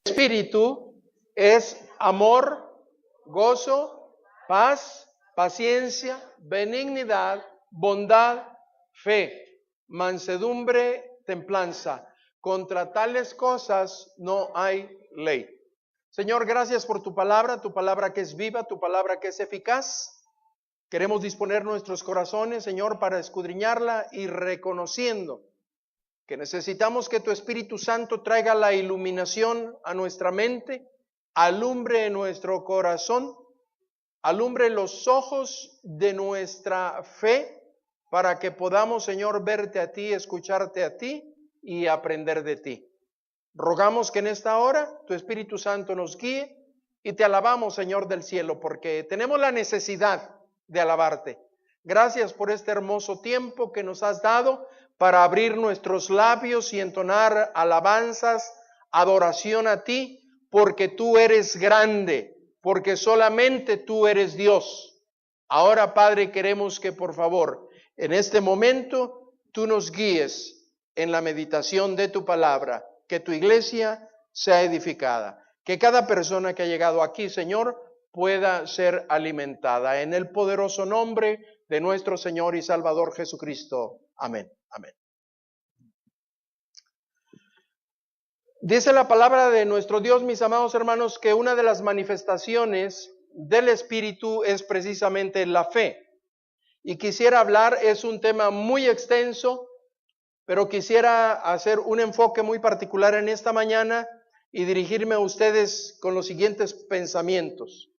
Espíritu es amor, gozo, paz, paciencia, benignidad, bondad, fe, mansedumbre, templanza. Contra tales cosas no hay ley. Señor, gracias por tu palabra que es viva, tu palabra que es eficaz. Queremos disponer nuestros corazones, Señor, para escudriñarla y reconociendo que necesitamos que tu Espíritu Santo traiga la iluminación a nuestra mente, alumbre nuestro corazón, alumbre los ojos de nuestra fe, para que podamos, Señor, verte a ti, escucharte a ti y aprender de ti. Rogamos que en esta hora tu Espíritu Santo nos guíe y te alabamos, Señor del cielo, porque tenemos la necesidad de alabarte. Gracias por este hermoso tiempo que nos has dado para abrir nuestros labios y entonar alabanzas, adoración a ti, porque tú eres grande, porque solamente tú eres Dios. Ahora, Padre, queremos que por favor, en este momento, tú nos guíes en la meditación de tu palabra, que tu iglesia sea edificada, que cada persona que ha llegado aquí, Señor, pueda ser alimentada. En el poderoso nombre de nuestro Señor y Salvador Jesucristo. Amén. Amén. Dice la palabra de nuestro Dios, mis amados hermanos, que una de las manifestaciones del Espíritu es precisamente la fe. Y quisiera hablar, es un tema muy extenso, pero quisiera hacer un enfoque muy particular en esta mañana y dirigirme a ustedes con los siguientes pensamientos.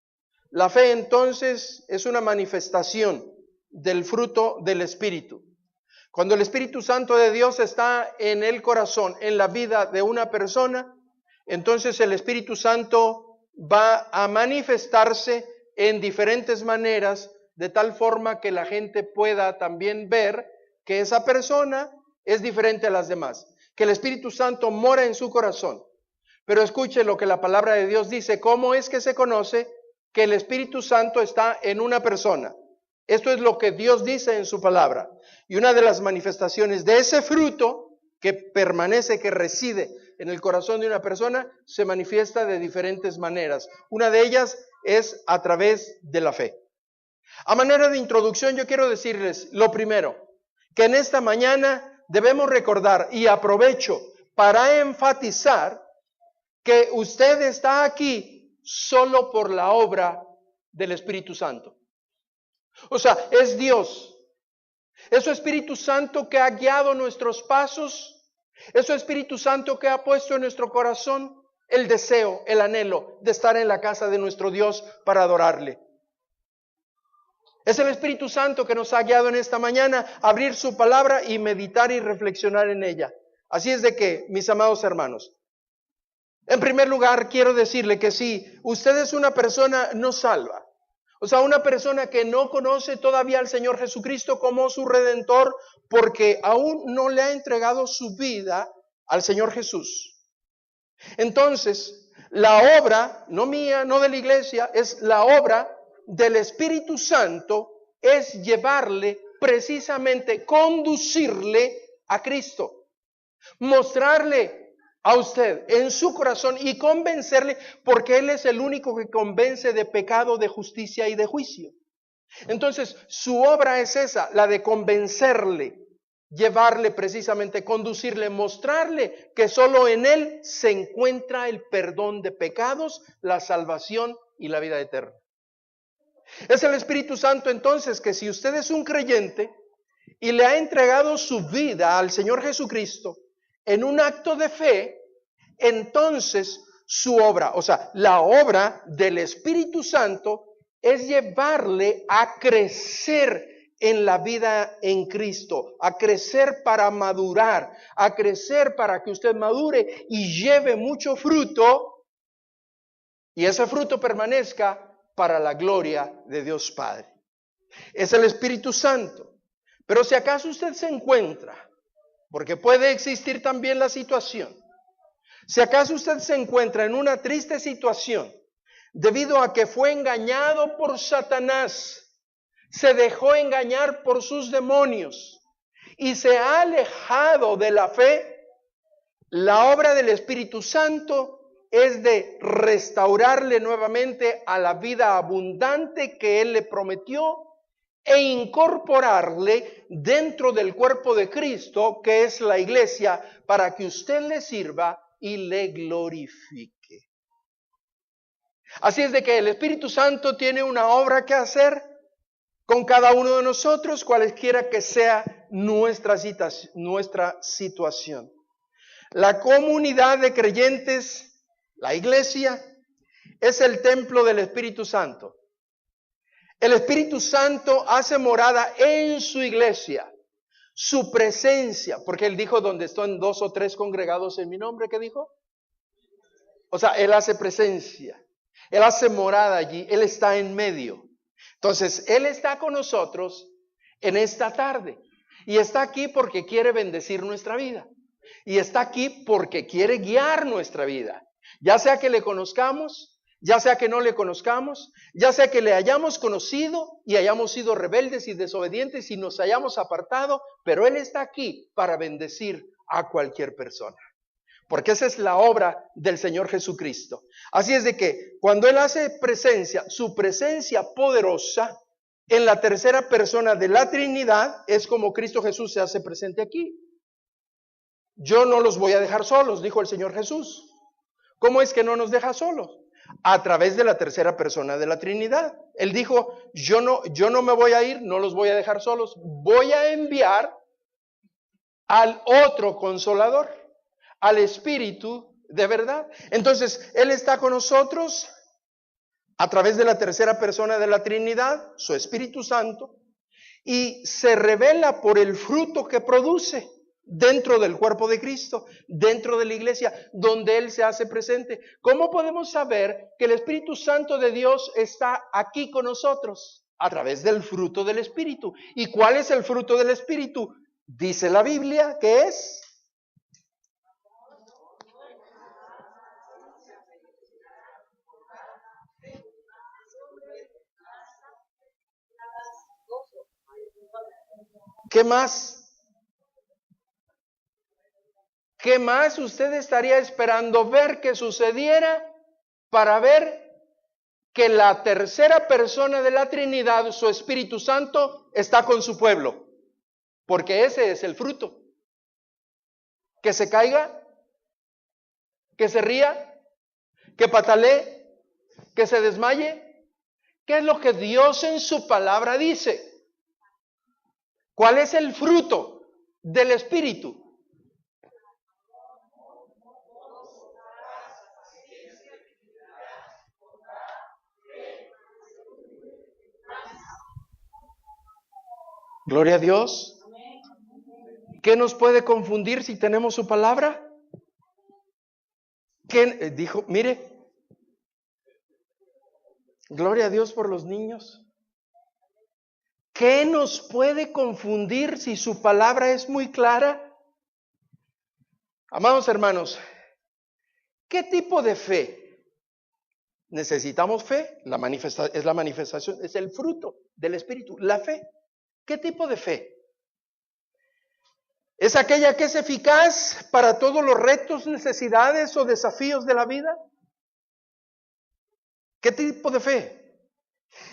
La fe entonces es una manifestación del fruto del Espíritu. Cuando el Espíritu Santo de Dios está en el corazón, en la vida de una persona, entonces el Espíritu Santo va a manifestarse en diferentes maneras, de tal forma que la gente pueda también ver que esa persona es diferente a las demás, que el Espíritu Santo mora en su corazón. Pero escuche lo que la palabra de Dios dice, ¿cómo es que se conoce que el Espíritu Santo está en una persona? Esto es lo que Dios dice en su palabra. Y una de las manifestaciones de ese fruto que permanece, que reside en el corazón de una persona, se manifiesta de diferentes maneras. Una de ellas es a través de la fe. A manera de introducción, yo quiero decirles lo primero, que en esta mañana debemos recordar, y aprovecho para enfatizar, que usted está aquí solo por la obra del Espíritu Santo. O sea, es Dios, es su Espíritu Santo que ha guiado nuestros pasos, es su Espíritu Santo que ha puesto en nuestro corazón el deseo, el anhelo de estar en la casa de nuestro Dios para adorarle. Es el Espíritu Santo que nos ha guiado en esta mañana a abrir su palabra y meditar y reflexionar en ella. Así es de que, mis amados hermanos, en primer lugar quiero decirle que si usted es una persona no salva, o sea, una persona que no conoce todavía al Señor Jesucristo como su Redentor, porque aún no le ha entregado su vida al Señor Jesús. Entonces, la obra, no mía, no de la iglesia, es la obra del Espíritu Santo, es llevarle precisamente, conducirle a Cristo, mostrarle a usted en su corazón y convencerle, porque Él es el único que convence de pecado, de justicia y de juicio. Entonces, su obra es esa, la de convencerle, llevarle precisamente, conducirle, mostrarle que solo en Él se encuentra el perdón de pecados, la salvación y la vida eterna. Es el Espíritu Santo entonces que si usted es un creyente y le ha entregado su vida al Señor Jesucristo, en un acto de fe, entonces su obra, o sea, la obra del Espíritu Santo es llevarle a crecer en la vida en Cristo, a crecer para madurar, a crecer para que usted madure y lleve mucho fruto, y ese fruto permanezca para la gloria de Dios Padre. Es el Espíritu Santo. Pero si acaso usted se encuentra, porque puede existir también la situación, si acaso usted se encuentra en una triste situación debido a que fue engañado por Satanás, se dejó engañar por sus demonios y se ha alejado de la fe, la obra del Espíritu Santo es de restaurarle nuevamente a la vida abundante que Él le prometió e incorporarle dentro del cuerpo de Cristo, que es la iglesia, para que usted le sirva y le glorifique. Así es de que el Espíritu Santo tiene una obra que hacer con cada uno de nosotros, cualesquiera que sea nuestra situación. La comunidad de creyentes, la iglesia, es el templo del Espíritu Santo. El Espíritu Santo hace morada en su iglesia, su presencia, porque Él dijo, donde están 2 o 3 congregados en mi nombre, ¿qué dijo? O sea, Él hace presencia, Él hace morada allí, Él está en medio. Entonces, Él está con nosotros en esta tarde y está aquí porque quiere bendecir nuestra vida y está aquí porque quiere guiar nuestra vida, ya sea que le conozcamos, ya sea que no le conozcamos, ya sea que le hayamos conocido y hayamos sido rebeldes y desobedientes y nos hayamos apartado, pero Él está aquí para bendecir a cualquier persona. Porque esa es la obra del Señor Jesucristo. Así es de que cuando Él hace presencia, su presencia poderosa en la tercera persona de la Trinidad, es como Cristo Jesús se hace presente aquí. Yo no los voy a dejar solos, dijo el Señor Jesús. ¿Cómo es que no nos deja solos? A través de la tercera persona de la Trinidad. Él dijo, yo no me voy a ir, no los voy a dejar solos, voy a enviar al otro consolador, al Espíritu de verdad. Entonces, Él está con nosotros a través de la tercera persona de la Trinidad, su Espíritu Santo, y se revela por el fruto que produce dentro del cuerpo de Cristo, dentro de la iglesia, donde Él se hace presente. ¿Cómo podemos saber que el Espíritu Santo de Dios está aquí con nosotros? A través del fruto del Espíritu. ¿Y cuál es el fruto del Espíritu? Dice la Biblia que es... ¿Qué más? ¿Qué más usted estaría esperando ver que sucediera para ver que la tercera persona de la Trinidad, su Espíritu Santo, está con su pueblo? Porque ese es el fruto. Que se caiga, que se ría, que patalee, que se desmaye. ¿Qué es lo que Dios en su palabra dice? ¿Cuál es el fruto del Espíritu? Gloria a Dios. ¿Qué nos puede confundir si tenemos su palabra? ¿Qué dijo? Mire, gloria a Dios por los niños. ¿Qué nos puede confundir si su palabra es muy clara? Amados hermanos, ¿qué tipo de fe? Necesitamos fe, es la manifestación, es el fruto del Espíritu, la fe. ¿Qué tipo de fe? ¿Es aquella que es eficaz para todos los retos, necesidades o desafíos de la vida? ¿Qué tipo de fe?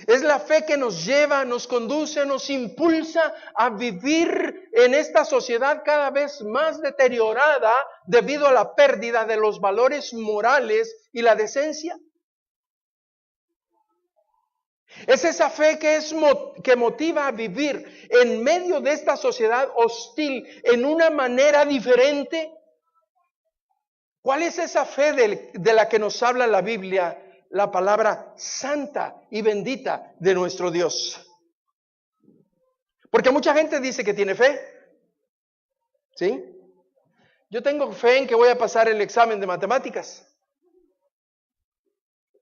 Es la fe que nos lleva, nos conduce, nos impulsa a vivir en esta sociedad cada vez más deteriorada debido a la pérdida de los valores morales y la decencia. Es esa fe que motiva a vivir en medio de esta sociedad hostil en una manera diferente. ¿Cuál es esa fe de la que nos habla la Biblia? La palabra santa y bendita de nuestro Dios. Porque mucha gente dice que tiene fe. ¿Sí? Yo tengo fe en que voy a pasar el examen de matemáticas.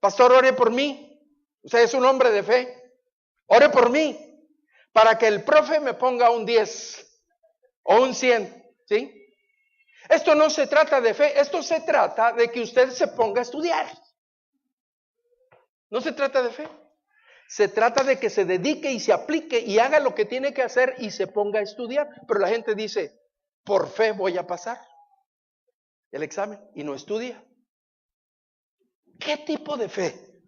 Pastor, ore por mí. Usted es un hombre de fe. Ore por mí para que el profe me ponga un 10 o un 100. ¿Sí? Esto no se trata de fe, esto se trata de que usted se ponga a estudiar. No se trata de fe. Se trata de que se dedique y se aplique y haga lo que tiene que hacer y se ponga a estudiar. Pero la gente dice, por fe voy a pasar el examen y no estudia. ¿Qué tipo de fe?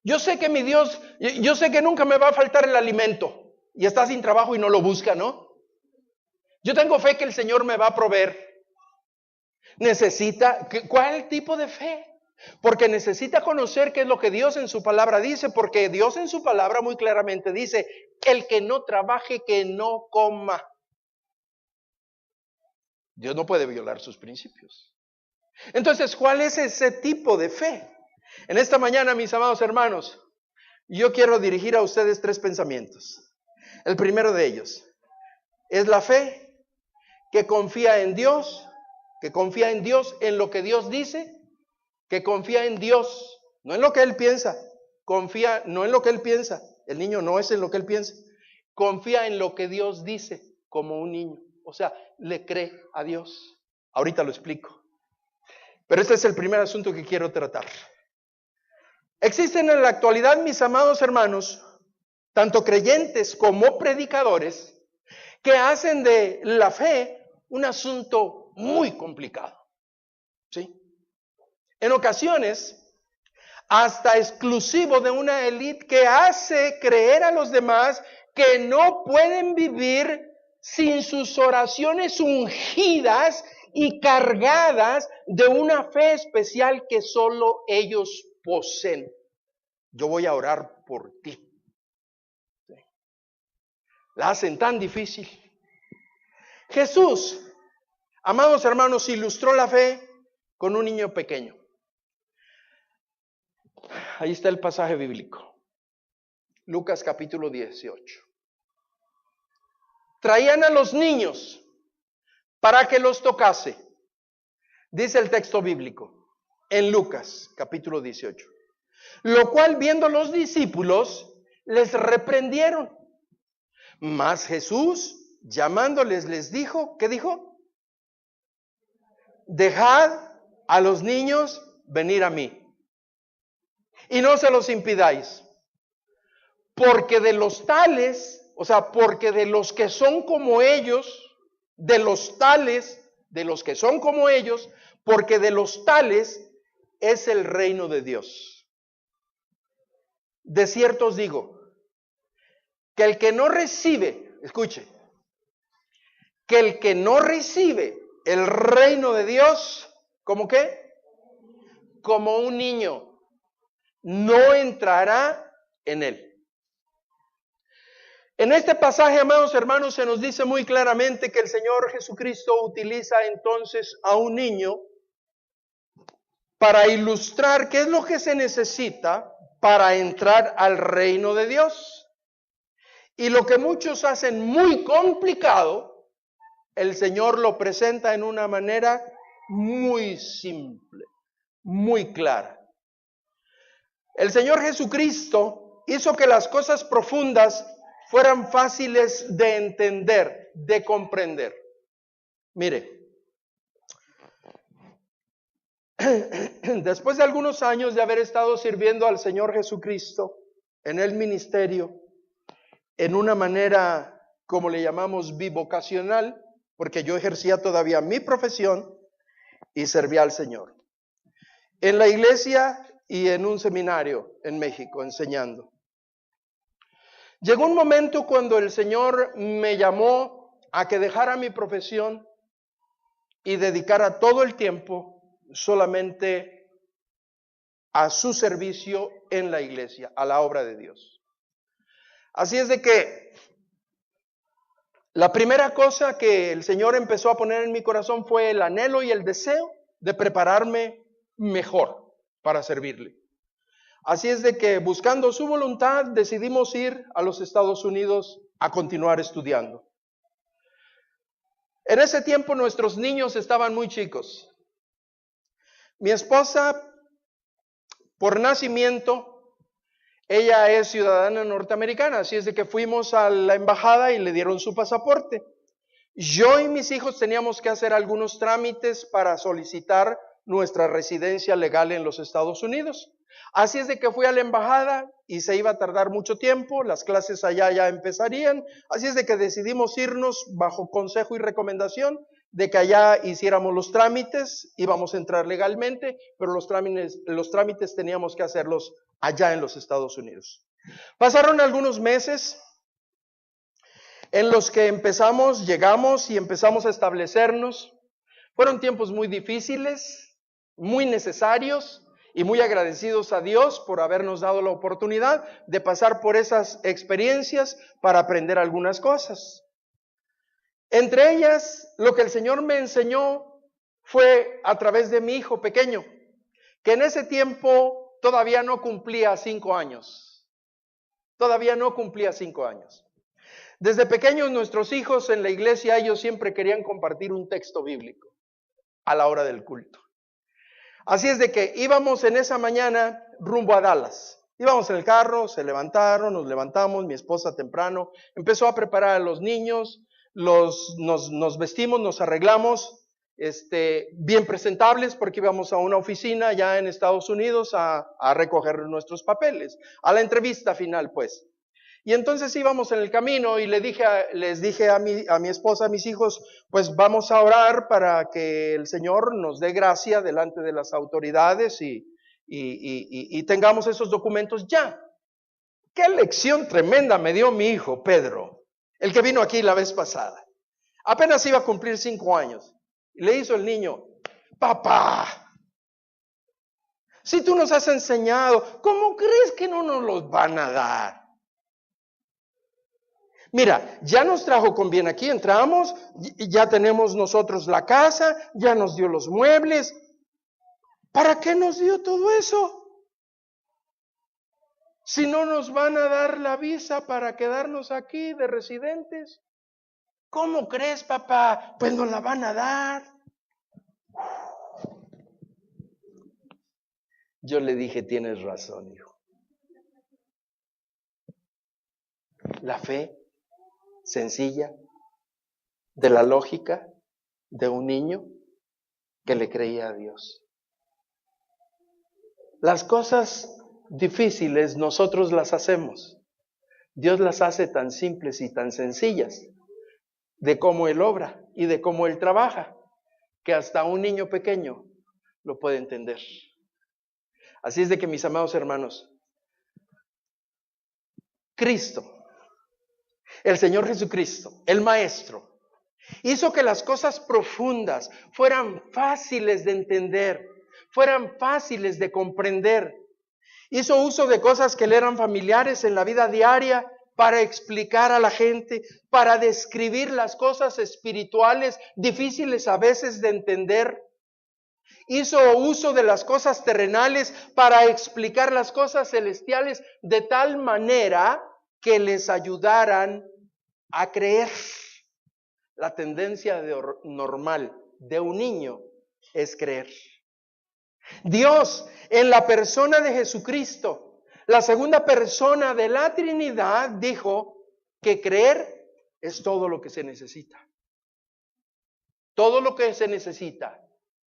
Yo sé que mi Dios, yo sé que nunca me va a faltar el alimento y está sin trabajo y no lo busca, ¿no? Yo tengo fe que el Señor me va a proveer. ¿Cuál tipo de fe? Porque necesita conocer qué es lo que Dios en su palabra dice, porque Dios en su palabra muy claramente dice, el que no trabaje, que no coma. Dios no puede violar sus principios. Entonces, ¿cuál es ese tipo de fe? En esta mañana, mis amados hermanos, yo quiero dirigir a ustedes 3 pensamientos. El primero de ellos es la fe que confía en Dios, en lo que Dios dice, que confía en Dios, no en lo que Él piensa, confía no en lo que Él piensa, el niño no es en lo que Él piensa, confía en lo que Dios dice como un niño, o sea, le cree a Dios. Ahorita lo explico. Pero este es el primer asunto que quiero tratar. Existen en la actualidad, mis amados hermanos, tanto creyentes como predicadores, que hacen de la fe un asunto muy complicado. ¿Sí? En ocasiones, hasta exclusivo de una élite que hace creer a los demás que no pueden vivir sin sus oraciones ungidas y cargadas de una fe especial que solo ellos poseen. Yo voy a orar por ti. ¿Sí? La hacen tan difícil. Jesús, amados hermanos, ilustró la fe con un niño pequeño. Ahí está el pasaje bíblico. Lucas capítulo 18. Traían a los niños para que los tocase. Dice el texto bíblico en Lucas capítulo 18. Lo cual viendo los discípulos les reprendieron. Mas Jesús llamándoles les dijo, ¿qué dijo? Dejad a los niños venir a mí. Y no se los impidáis, porque de los tales, o sea, porque de los que son como ellos, de los tales, de los que son como ellos, porque de los tales es el reino de Dios. De cierto os digo, que el que no recibe, escuche, que el que no recibe el reino de Dios, ¿cómo qué? Como un niño, no entrará en él. En este pasaje, amados hermanos, se nos dice muy claramente que el Señor Jesucristo utiliza entonces a un niño para ilustrar qué es lo que se necesita para entrar al reino de Dios. Y lo que muchos hacen muy complicado, el Señor lo presenta en una manera muy simple, muy clara. El Señor Jesucristo hizo que las cosas profundas fueran fáciles de entender, de comprender. Mire, después de algunos años de haber estado sirviendo al Señor Jesucristo en el ministerio, en una manera, como le llamamos, bivocacional, porque yo ejercía todavía mi profesión y servía al Señor. En la iglesia y en un seminario en México, enseñando. Llegó un momento cuando el Señor me llamó a que dejara mi profesión y dedicara todo el tiempo solamente a su servicio en la iglesia, a la obra de Dios. Así es de que la primera cosa que el Señor empezó a poner en mi corazón fue el anhelo y el deseo de prepararme mejor para servirle. Así es de que buscando su voluntad decidimos ir a los Estados Unidos a continuar estudiando. En ese tiempo nuestros niños estaban muy chicos. Mi esposa, por nacimiento, ella es ciudadana norteamericana, así es de que fuimos a la embajada y le dieron su pasaporte. Yo y mis hijos teníamos que hacer algunos trámites para solicitar nuestra residencia legal en los Estados Unidos. Así es de que fui a la embajada y se iba a tardar mucho tiempo, las clases allá ya empezarían, así es de que decidimos irnos bajo consejo y recomendación de que allá hiciéramos los trámites, íbamos a entrar legalmente, pero los trámites teníamos que hacerlos allá en los Estados Unidos. Pasaron algunos meses en los que llegamos y empezamos a establecernos. Fueron tiempos muy difíciles, muy necesarios y muy agradecidos a Dios por habernos dado la oportunidad de pasar por esas experiencias para aprender algunas cosas. Entre ellas, lo que el Señor me enseñó fue a través de mi hijo pequeño, que en ese tiempo todavía no cumplía 5 años. Todavía no cumplía 5 años. Desde pequeños nuestros hijos en la iglesia, ellos siempre querían compartir un texto bíblico a la hora del culto. Así es de que íbamos en esa mañana rumbo a Dallas. Íbamos en el carro, se levantaron, nos levantamos, mi esposa temprano empezó a preparar a los niños, nos vestimos, nos arreglamos, bien presentables porque íbamos a una oficina ya en Estados Unidos a recoger nuestros papeles, a la entrevista final pues. Y entonces íbamos en el camino y les dije a mi esposa, a mis hijos, pues vamos a orar para que el Señor nos dé gracia delante de las autoridades y tengamos esos documentos ya. Qué lección tremenda me dio mi hijo Pedro, el que vino aquí la vez pasada. Apenas iba a cumplir 5 años. Y le hizo el niño: papá, si tú nos has enseñado, ¿cómo crees que no nos los van a dar? Mira, ya nos trajo con bien aquí, entramos, ya tenemos nosotros la casa, ya nos dio los muebles. ¿Para qué nos dio todo eso? Si no nos van a dar la visa para quedarnos aquí de residentes. ¿Cómo crees, papá? Pues nos la van a dar. Yo le dije: tienes razón, hijo. La fe sencilla de la lógica de un niño que le creía a Dios. Las cosas difíciles nosotros las hacemos. Dios las hace tan simples y tan sencillas de cómo Él obra y de cómo Él trabaja, que hasta un niño pequeño lo puede entender. Así es de que, mis amados hermanos, Cristo, el Señor Jesucristo, el Maestro, hizo que las cosas profundas fueran fáciles de entender, fueran fáciles de comprender. Hizo uso de cosas que le eran familiares en la vida diaria para explicar a la gente, para describir las cosas espirituales difíciles a veces de entender. Hizo uso de las cosas terrenales para explicar las cosas celestiales de tal manera que les ayudaran a creer. La tendencia normal de un niño es creer. Dios, en la persona de Jesucristo, la segunda persona de la Trinidad, dijo que creer es todo lo que se necesita. Todo lo que se necesita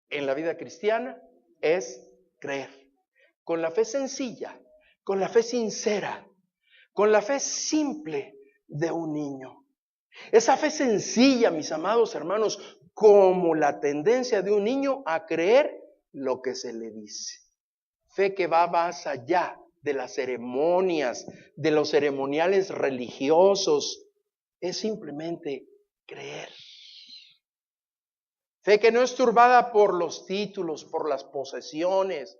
en la vida cristiana es creer. Con la fe sencilla, con la fe sincera, con la fe simple de un niño. Esa fe sencilla, mis amados hermanos, como la tendencia de un niño a creer lo que se le dice. Fe que va más allá de las ceremonias, de los ceremoniales religiosos. Es simplemente creer. Fe que no es turbada por los títulos, por las posesiones.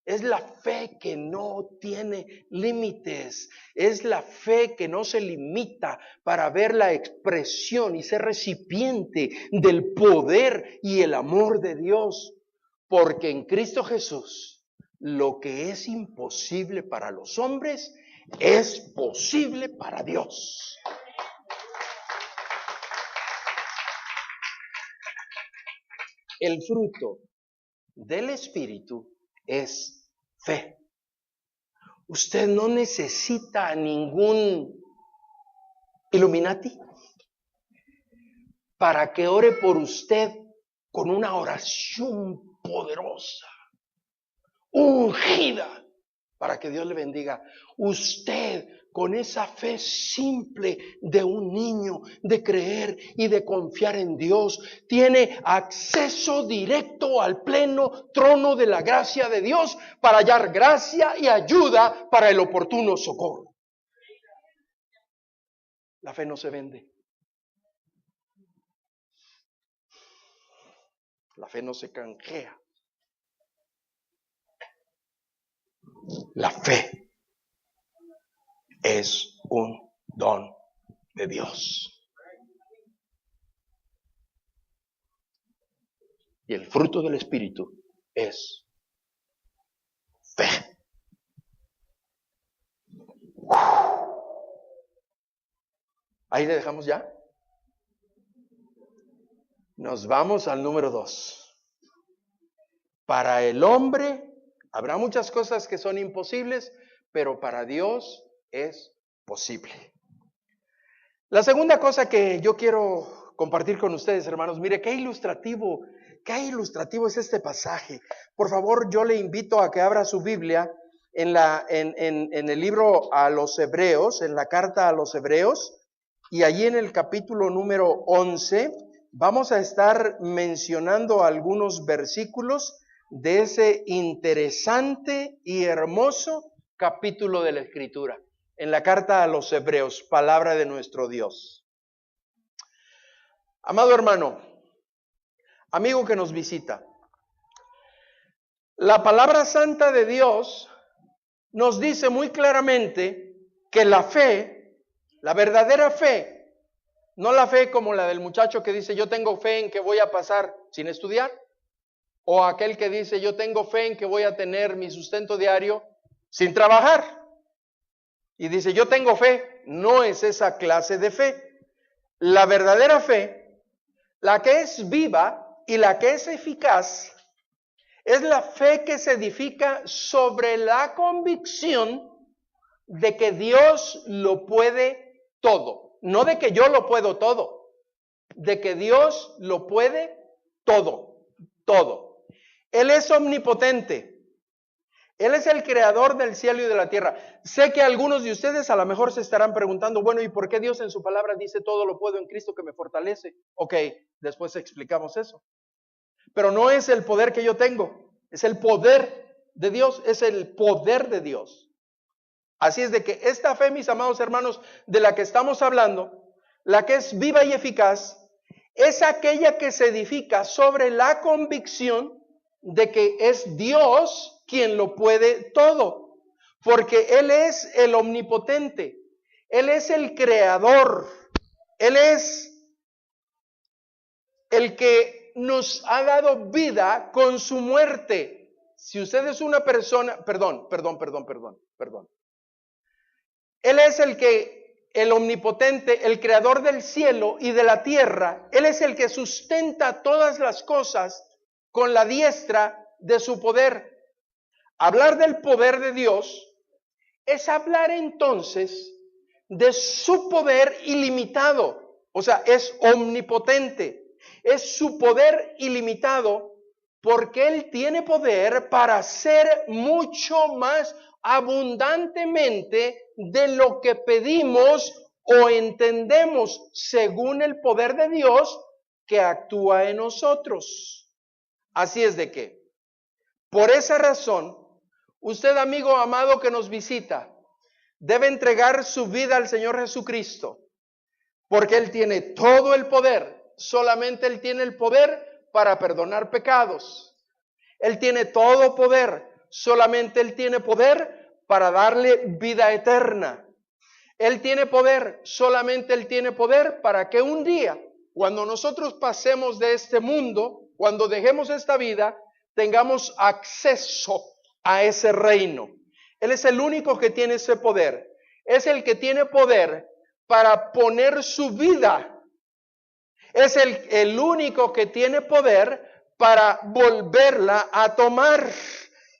Es la fe que no tiene límites. Es la fe que no se limita para ver la expresión y ser recipiente del poder y el amor de Dios. Porque en Cristo Jesús, lo que es imposible para los hombres es posible para Dios. El fruto del Espíritu es fe. Usted no necesita ningún Illuminati para que ore por usted con una oración poderosa, ungida para que Dios le bendiga. Usted, con esa fe simple de un niño, de creer y de confiar en Dios, tiene acceso directo al pleno trono de la gracia de Dios para hallar gracia y ayuda para el oportuno socorro. La fe no se vende. La fe no se canjea. La fe es un don de Dios. Y el fruto del Espíritu es fe. Ahí le dejamos ya. Nos vamos al número 2. Para el hombre habrá muchas cosas que son imposibles, pero para Dios es posible. La segunda cosa que yo quiero compartir con ustedes, hermanos, mire qué ilustrativo es este pasaje. Por favor, yo le invito a que abra su Biblia en el libro a los Hebreos, en la carta a los Hebreos, y allí en el capítulo número 11 vamos a estar mencionando algunos versículos de ese interesante y hermoso capítulo de la Escritura, en la carta a los Hebreos, palabra de nuestro Dios. Amado hermano, amigo que nos visita, la palabra santa de Dios nos dice muy claramente que la fe, la verdadera fe, no la fe como la del muchacho que dice yo tengo fe en que voy a pasar sin estudiar, o aquel que dice yo tengo fe en que voy a tener mi sustento diario sin trabajar. Y dice yo tengo fe, no es esa clase de fe. La verdadera fe, la que es viva y la que es eficaz, es la fe que se edifica sobre la convicción de que Dios lo puede todo. No de que yo lo puedo todo, de que Dios lo puede todo, todo. Él es omnipotente. Él es el creador del cielo y de la tierra. Sé que algunos de ustedes a lo mejor se estarán preguntando, bueno, ¿y por qué Dios en su palabra dice todo lo puedo en Cristo que me fortalece? Ok, después explicamos eso. Pero no es el poder que yo tengo, es el poder de Dios, es el poder de Dios. Así es de que esta fe, mis amados hermanos, de la que estamos hablando, la que es viva y eficaz, es aquella que se edifica sobre la convicción de que es Dios quien lo puede todo, porque Él es el omnipotente, Él es el creador, Él es el que nos ha dado vida con su muerte. Si usted es una persona, perdón. Él es el omnipotente, el creador del cielo y de la tierra. Él es el que sustenta todas las cosas con la diestra de su poder. Hablar del poder de Dios es hablar entonces de su poder ilimitado. O sea, es omnipotente. Es su poder ilimitado porque Él tiene poder para hacer mucho más abundantemente de lo que pedimos o entendemos según el poder de Dios que actúa en nosotros. Así es de que, por esa razón, usted, amigo amado que nos visita, debe entregar su vida al Señor Jesucristo, porque Él tiene todo el poder. Solamente Él tiene el poder para perdonar pecados. Él tiene todo poder. Solamente Él tiene poder para darle vida eterna. Él tiene poder. Solamente Él tiene poder para que un día, cuando nosotros pasemos de este mundo, cuando dejemos esta vida, tengamos acceso a ese reino. Él es el único que tiene ese poder. Es el que tiene poder para poner su vida. Es el único que tiene poder para volverla a tomar.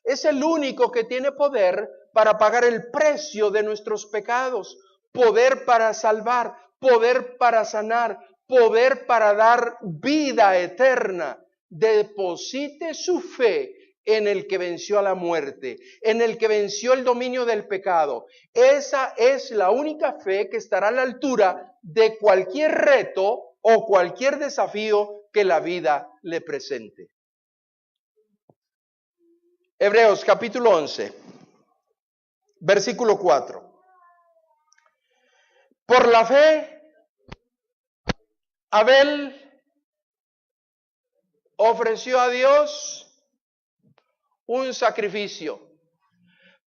Es el único que tiene poder para pagar el precio de nuestros pecados. Poder para salvar, poder para sanar, poder para dar vida eterna. Deposite su fe en el que venció a la muerte, en el que venció el dominio del pecado. Esa es la única fe que estará a la altura de cualquier reto o cualquier desafío que la vida le presente. Hebreos capítulo 11, versículo 4. Por la fe, Abel ofreció a Dios un sacrificio.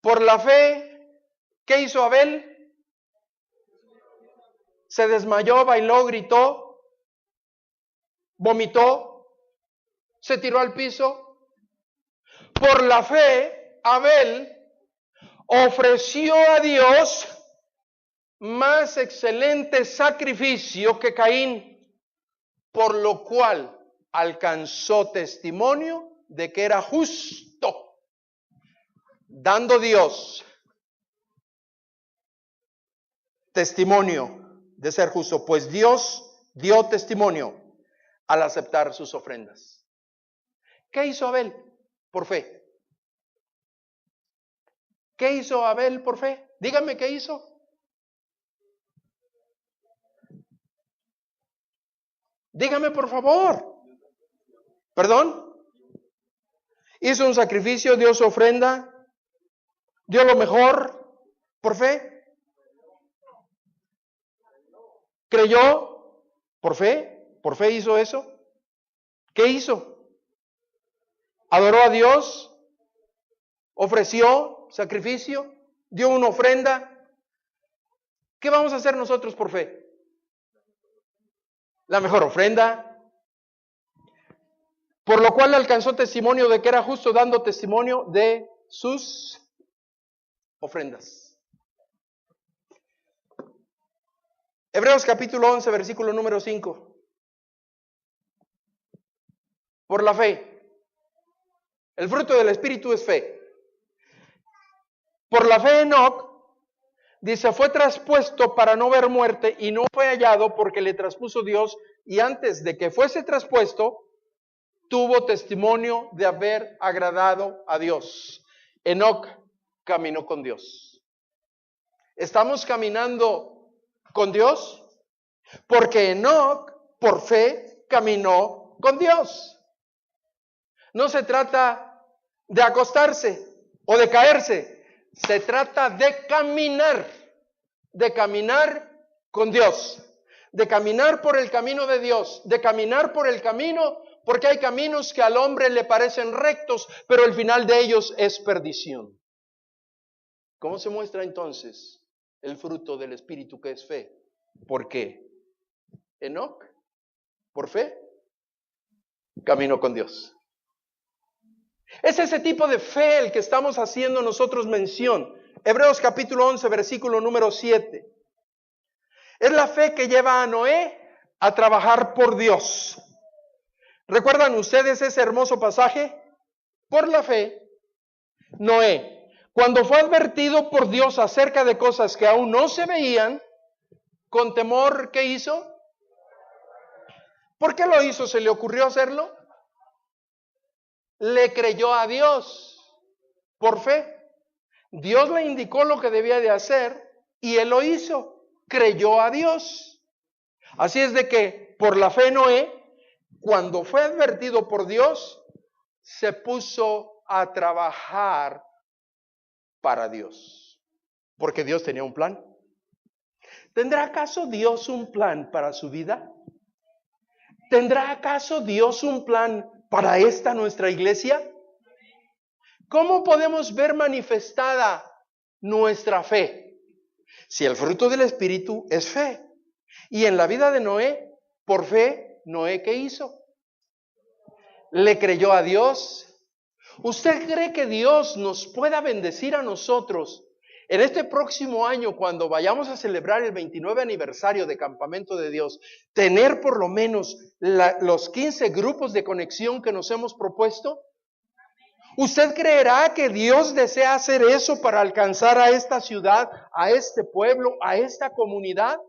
Por la fe, ¿qué hizo Abel? Se desmayó, bailó, gritó, vomitó, se tiró al piso. Por la fe, Abel ofreció a Dios más excelente sacrificio que Caín, por lo cual alcanzó testimonio de que era justo, dando Dios testimonio de ser justo, pues Dios dio testimonio al aceptar sus ofrendas. ¿Qué hizo Abel? Por fe. ¿Qué hizo Abel por fe? Dígame, ¿qué hizo? Dígame, por favor. ¿Perdón? Hizo un sacrificio, dio su ofrenda, dio lo mejor por fe. ¿Creyó? ¿Por fe? ¿Por fe hizo eso? ¿Qué hizo? ¿Adoró a Dios? ¿Ofreció sacrificio? ¿Dio una ofrenda? ¿Qué vamos a hacer nosotros por fe? La mejor ofrenda. Por lo cual alcanzó testimonio de que era justo, dando testimonio de sus ofrendas. Hebreos capítulo 11, versículo número 5. Por la fe. El fruto del Espíritu es fe. Por la fe Enoc, dice, fue traspuesto para no ver muerte y no fue hallado porque le traspuso Dios, y antes de que fuese traspuesto, tuvo testimonio de haber agradado a Dios. Enoc caminó con Dios. ¿Estamos caminando con Dios? Porque Enoc, por fe, caminó con Dios. No se trata de acostarse o de caerse. Se trata de caminar con Dios, de caminar por el camino de Dios, de caminar por el camino, porque hay caminos que al hombre le parecen rectos, pero el final de ellos es perdición. ¿Cómo se muestra entonces el fruto del Espíritu que es fe? ¿Por qué? Enoc, por fe, caminó con Dios. Es ese tipo de fe el que estamos haciendo nosotros mención. Hebreos capítulo 11, versículo número 7. Es la fe que lleva a Noé a trabajar por Dios. ¿Recuerdan ustedes ese hermoso pasaje? Por la fe, Noé, cuando fue advertido por Dios acerca de cosas que aún no se veían, con temor, ¿qué hizo? ¿Por qué lo hizo? ¿Se le ocurrió hacerlo? Le creyó a Dios por fe. Dios le indicó lo que debía de hacer y él lo hizo. Creyó a Dios. Así es de que por la fe Noé, cuando fue advertido por Dios, se puso a trabajar para Dios. Porque Dios tenía un plan. ¿Tendrá acaso Dios un plan para su vida? ¿Tendrá acaso Dios un plan para esta nuestra iglesia? ¿Cómo podemos ver manifestada nuestra fe? Si el fruto del Espíritu es fe. Y en la vida de Noé, por fe, Noé, ¿qué hizo? Le creyó a Dios. ¿Usted cree que Dios nos pueda bendecir a nosotros en este próximo año, cuando vayamos a celebrar el 29 aniversario de Campamento de Dios, tener por lo menos los 15 grupos de conexión que nos hemos propuesto? ¿Usted creerá que Dios desea hacer eso para alcanzar a esta ciudad, a este pueblo, a esta comunidad?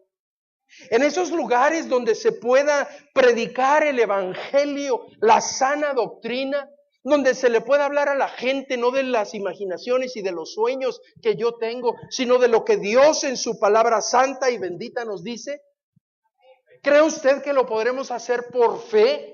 En esos lugares donde se pueda predicar el evangelio, la sana doctrina, donde se le pueda hablar a la gente no de las imaginaciones y de los sueños que yo tengo, sino de lo que Dios en su palabra santa y bendita nos dice. ¿Cree usted que lo podremos hacer por fe?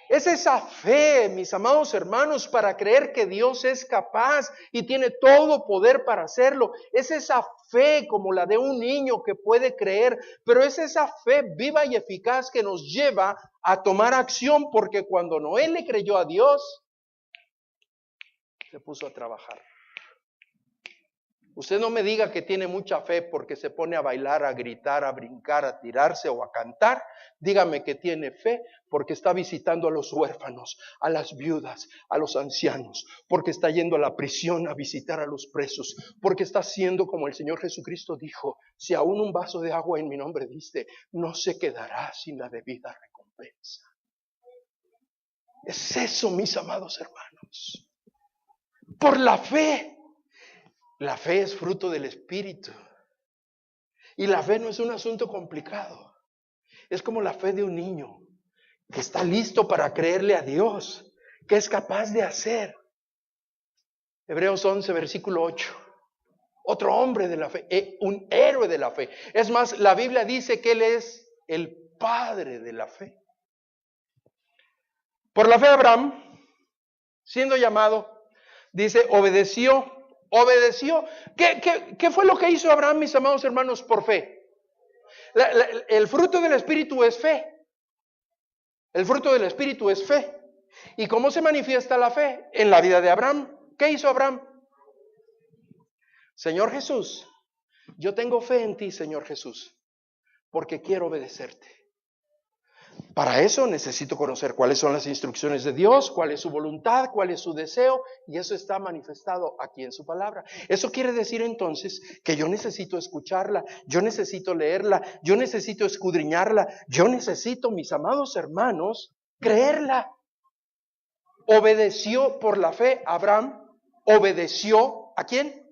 Es esa fe, mis amados hermanos, para creer que Dios es capaz y tiene todo poder para hacerlo. Es esa fe como la de un niño que puede creer, pero es esa fe viva y eficaz que nos lleva a tomar acción, porque cuando Noé le creyó a Dios, se puso a trabajar. Usted no me diga que tiene mucha fe porque se pone a bailar, a gritar, a brincar, a tirarse o a cantar. Dígame que tiene fe porque está visitando a los huérfanos, a las viudas, a los ancianos, porque está yendo a la prisión a visitar a los presos, porque está haciendo como el Señor Jesucristo dijo: si aún un vaso de agua en mi nombre diste, no se quedará sin la debida recompensa. Es eso, mis amados hermanos. Por la fe. La fe es fruto del Espíritu. Y la fe no es un asunto complicado. Es como la fe de un niño que está listo para creerle a Dios, que es capaz de hacer. Hebreos 11, versículo 8. Otro hombre de la fe, un héroe de la fe. Es más, la Biblia dice que él es el padre de la fe. Por la fe Abraham, siendo llamado, dice, obedeció. ¿Qué fue lo que hizo Abraham, mis amados hermanos, por fe? El fruto del Espíritu es fe. El fruto del Espíritu es fe. ¿Y cómo se manifiesta la fe? En la vida de Abraham. ¿Qué hizo Abraham? Señor Jesús, yo tengo fe en ti, Señor Jesús, porque quiero obedecerte. Para eso necesito conocer cuáles son las instrucciones de Dios, cuál es su voluntad, cuál es su deseo, y eso está manifestado aquí en su palabra. Eso quiere decir entonces que yo necesito escucharla, yo necesito leerla, yo necesito escudriñarla, yo necesito, mis amados hermanos, creerla. Obedeció por la fe Abraham, obedeció ¿a quién?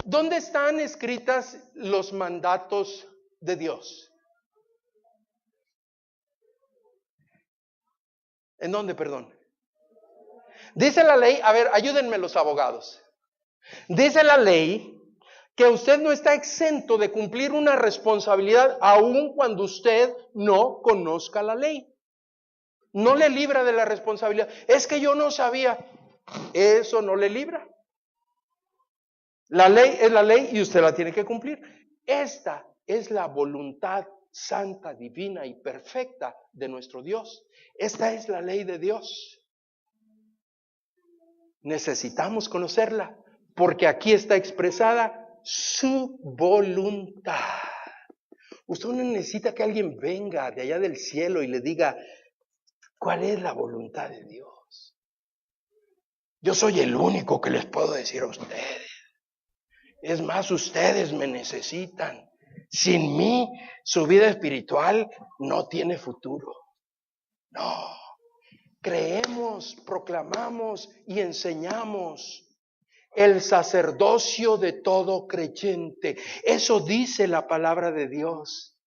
¿Dónde están escritas los mandatos de Dios? ¿En dónde, perdón? Dice la ley, a ver, ayúdenme los abogados. Dice la ley que usted no está exento de cumplir una responsabilidad aun cuando usted no conozca la ley. No le libra de la responsabilidad. Es que yo no sabía. Eso no le libra. La ley es la ley y usted la tiene que cumplir. Esta es la voluntad santa, divina y perfecta de nuestro Dios. Esta es la ley de Dios. Necesitamos conocerla porque aquí está expresada su voluntad. Usted no necesita que alguien venga de allá del cielo y le diga cuál es la voluntad de Dios. Yo soy el único que les puedo decir a ustedes. Es más, ustedes me necesitan. Sin mí, su vida espiritual no tiene futuro. No. Creemos, proclamamos y enseñamos el sacerdocio de todo creyente. Eso dice la palabra de Dios.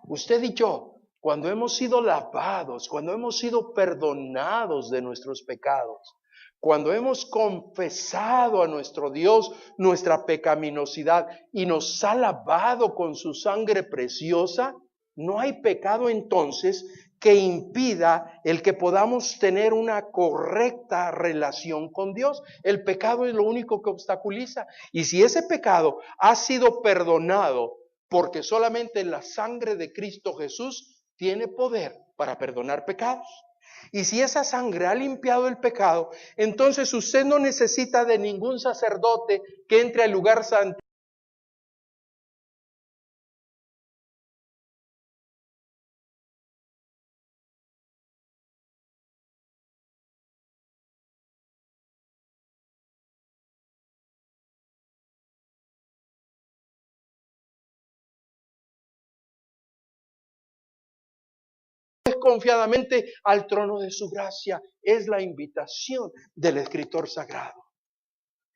Usted y yo, cuando hemos sido lavados, cuando hemos sido perdonados de nuestros pecados, cuando hemos confesado a nuestro Dios nuestra pecaminosidad y nos ha lavado con su sangre preciosa, no hay pecado entonces que impida el que podamos tener una correcta relación con Dios. El pecado es lo único que obstaculiza. Y si ese pecado ha sido perdonado, porque solamente la sangre de Cristo Jesús tiene poder para perdonar pecados. Y si esa sangre ha limpiado el pecado, entonces usted no necesita de ningún sacerdote que entre al lugar santo. Confiadamente al trono de su gracia. Es la invitación del escritor sagrado.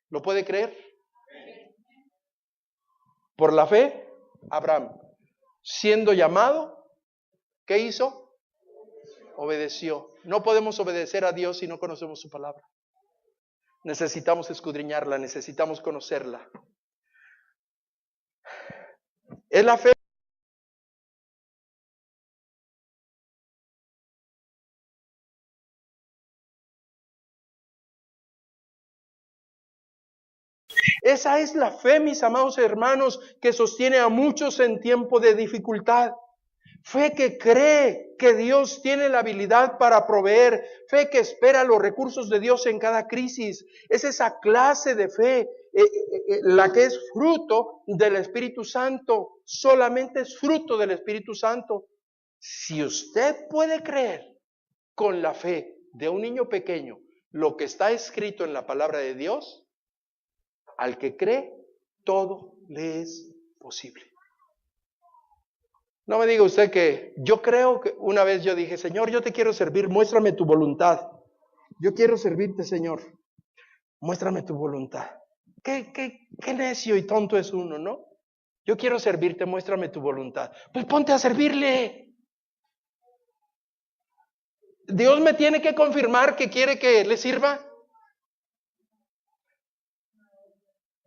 ¿Lo puede creer? Por la fe, Abraham, siendo llamado, ¿qué hizo? obedeció. No podemos obedecer a Dios si no conocemos su palabra. Necesitamos escudriñarla, necesitamos conocerla. Es la fe. Esa es la fe, mis amados hermanos, que sostiene a muchos en tiempo de dificultad. Fe que cree que Dios tiene la habilidad para proveer. Fe que espera los recursos de Dios en cada crisis. Es esa clase de fe, la que es fruto del Espíritu Santo. Solamente es fruto del Espíritu Santo. Si usted puede creer con la fe de un niño pequeño lo que está escrito en la palabra de Dios, al que cree, todo le es posible. No me diga usted que yo creo que una vez yo dije, Señor, yo te quiero servir, muéstrame tu voluntad. Yo quiero servirte, Señor, muéstrame tu voluntad. Qué necio y tonto es uno, ¿no? Yo quiero servirte, muéstrame tu voluntad. Pues ponte a servirle. Dios me tiene que confirmar que quiere que le sirva.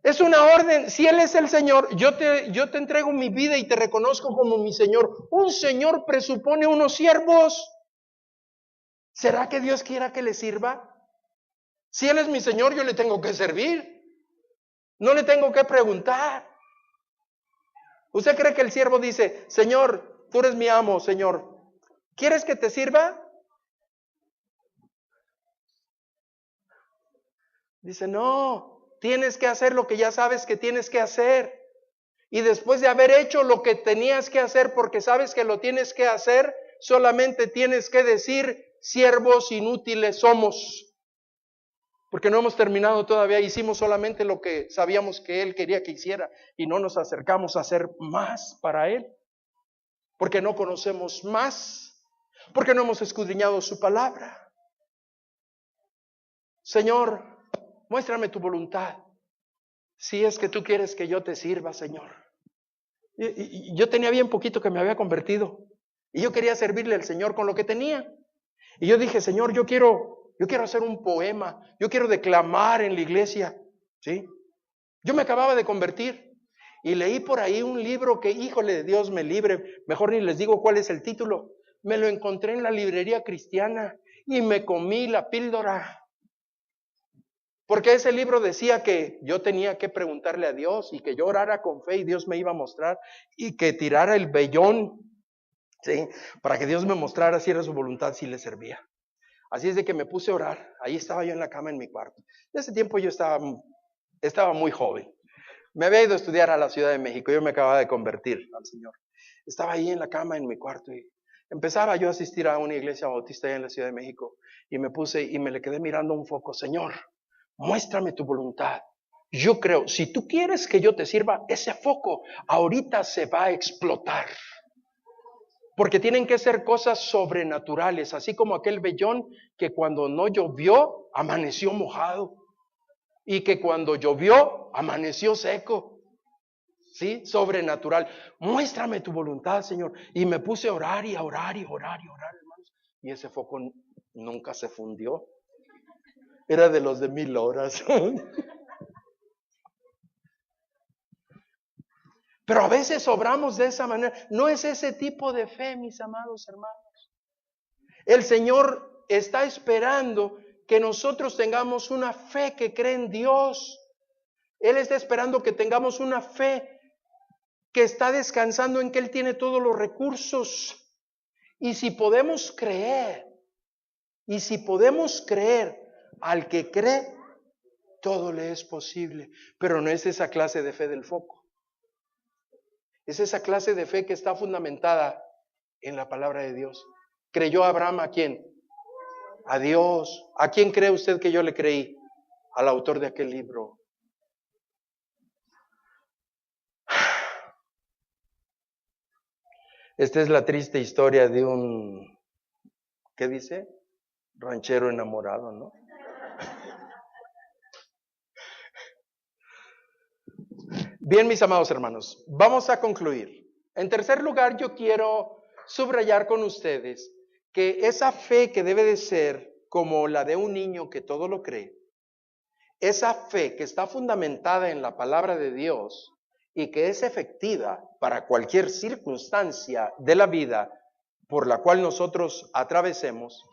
Es una orden. Si Él es el Señor, yo te entrego mi vida y te reconozco como mi Señor. Un Señor presupone unos siervos. ¿Será que Dios quiera que le sirva? Si Él es mi Señor, yo le tengo que servir. No le tengo que preguntar. ¿Usted cree que el siervo dice, Señor, tú eres mi amo, Señor, ¿quieres que te sirva? Dice, no. Tienes que hacer lo que ya sabes que tienes que hacer. Y después de haber hecho lo que tenías que hacer, porque sabes que lo tienes que hacer, solamente tienes que decir, siervos inútiles somos. Porque no hemos terminado todavía, hicimos solamente lo que sabíamos que Él quería que hiciera y no nos acercamos a hacer más para Él. Porque no conocemos más, porque no hemos escudriñado su palabra. Señor, muéstrame tu voluntad, si es que tú quieres que yo te sirva, Señor. Y yo tenía bien poquito que me había convertido, y yo quería servirle al Señor con lo que tenía. Y yo dije, Señor, yo quiero hacer un poema, yo quiero declamar en la iglesia, ¿sí? Yo me acababa de convertir, y leí por ahí un libro que, híjole, Dios me libre, mejor ni les digo cuál es el título. Me lo encontré en la librería cristiana, y me comí la píldora. Porque ese libro decía que yo tenía que preguntarle a Dios y que yo orara con fe y Dios me iba a mostrar y que tirara el vellón, ¿sí? Para que Dios me mostrara si era su voluntad, si le servía. Así es de que me puse a orar. Ahí estaba yo en la cama en mi cuarto. En ese tiempo yo estaba muy joven. Me había ido a estudiar a la Ciudad de México. Yo me acababa de convertir al Señor. Estaba ahí en la cama en mi cuarto y empezaba yo a asistir a una iglesia bautista allá en la Ciudad de México. Y me puse y me le quedé mirando un foco. Señor, muéstrame tu voluntad. Yo creo, si tú quieres que yo te sirva, ese foco ahorita se va a explotar. Porque tienen que ser cosas sobrenaturales, así como aquel vellón que cuando no llovió, amaneció mojado. Y que cuando llovió, amaneció seco. ¿Sí? Sobrenatural. Muéstrame tu voluntad, Señor. Y me puse a orar y a orar y a orar y a orar, hermanos. Y ese foco nunca se fundió. Era de los de 1000 horas. Pero a veces obramos de esa manera. No es ese tipo de fe, mis amados hermanos. El Señor está esperando que nosotros tengamos una fe que cree en Dios. Él está esperando que tengamos una fe que está descansando en que Él tiene todos los recursos. Y si podemos creer, al que cree, todo le es posible. Pero no es esa clase de fe del foco. Es esa clase de fe que está fundamentada en la palabra de Dios. ¿Creyó Abraham a quién? A Dios. ¿A quién cree usted que yo le creí? Al autor de aquel libro. Esta es la triste historia de un, ¿qué dice? Ranchero enamorado, ¿no? Bien, mis amados hermanos, vamos a concluir. En tercer lugar, yo quiero subrayar con ustedes que esa fe que debe de ser como la de un niño que todo lo cree, esa fe que está fundamentada en la palabra de Dios y que es efectiva para cualquier circunstancia de la vida por la cual nosotros atravesemos,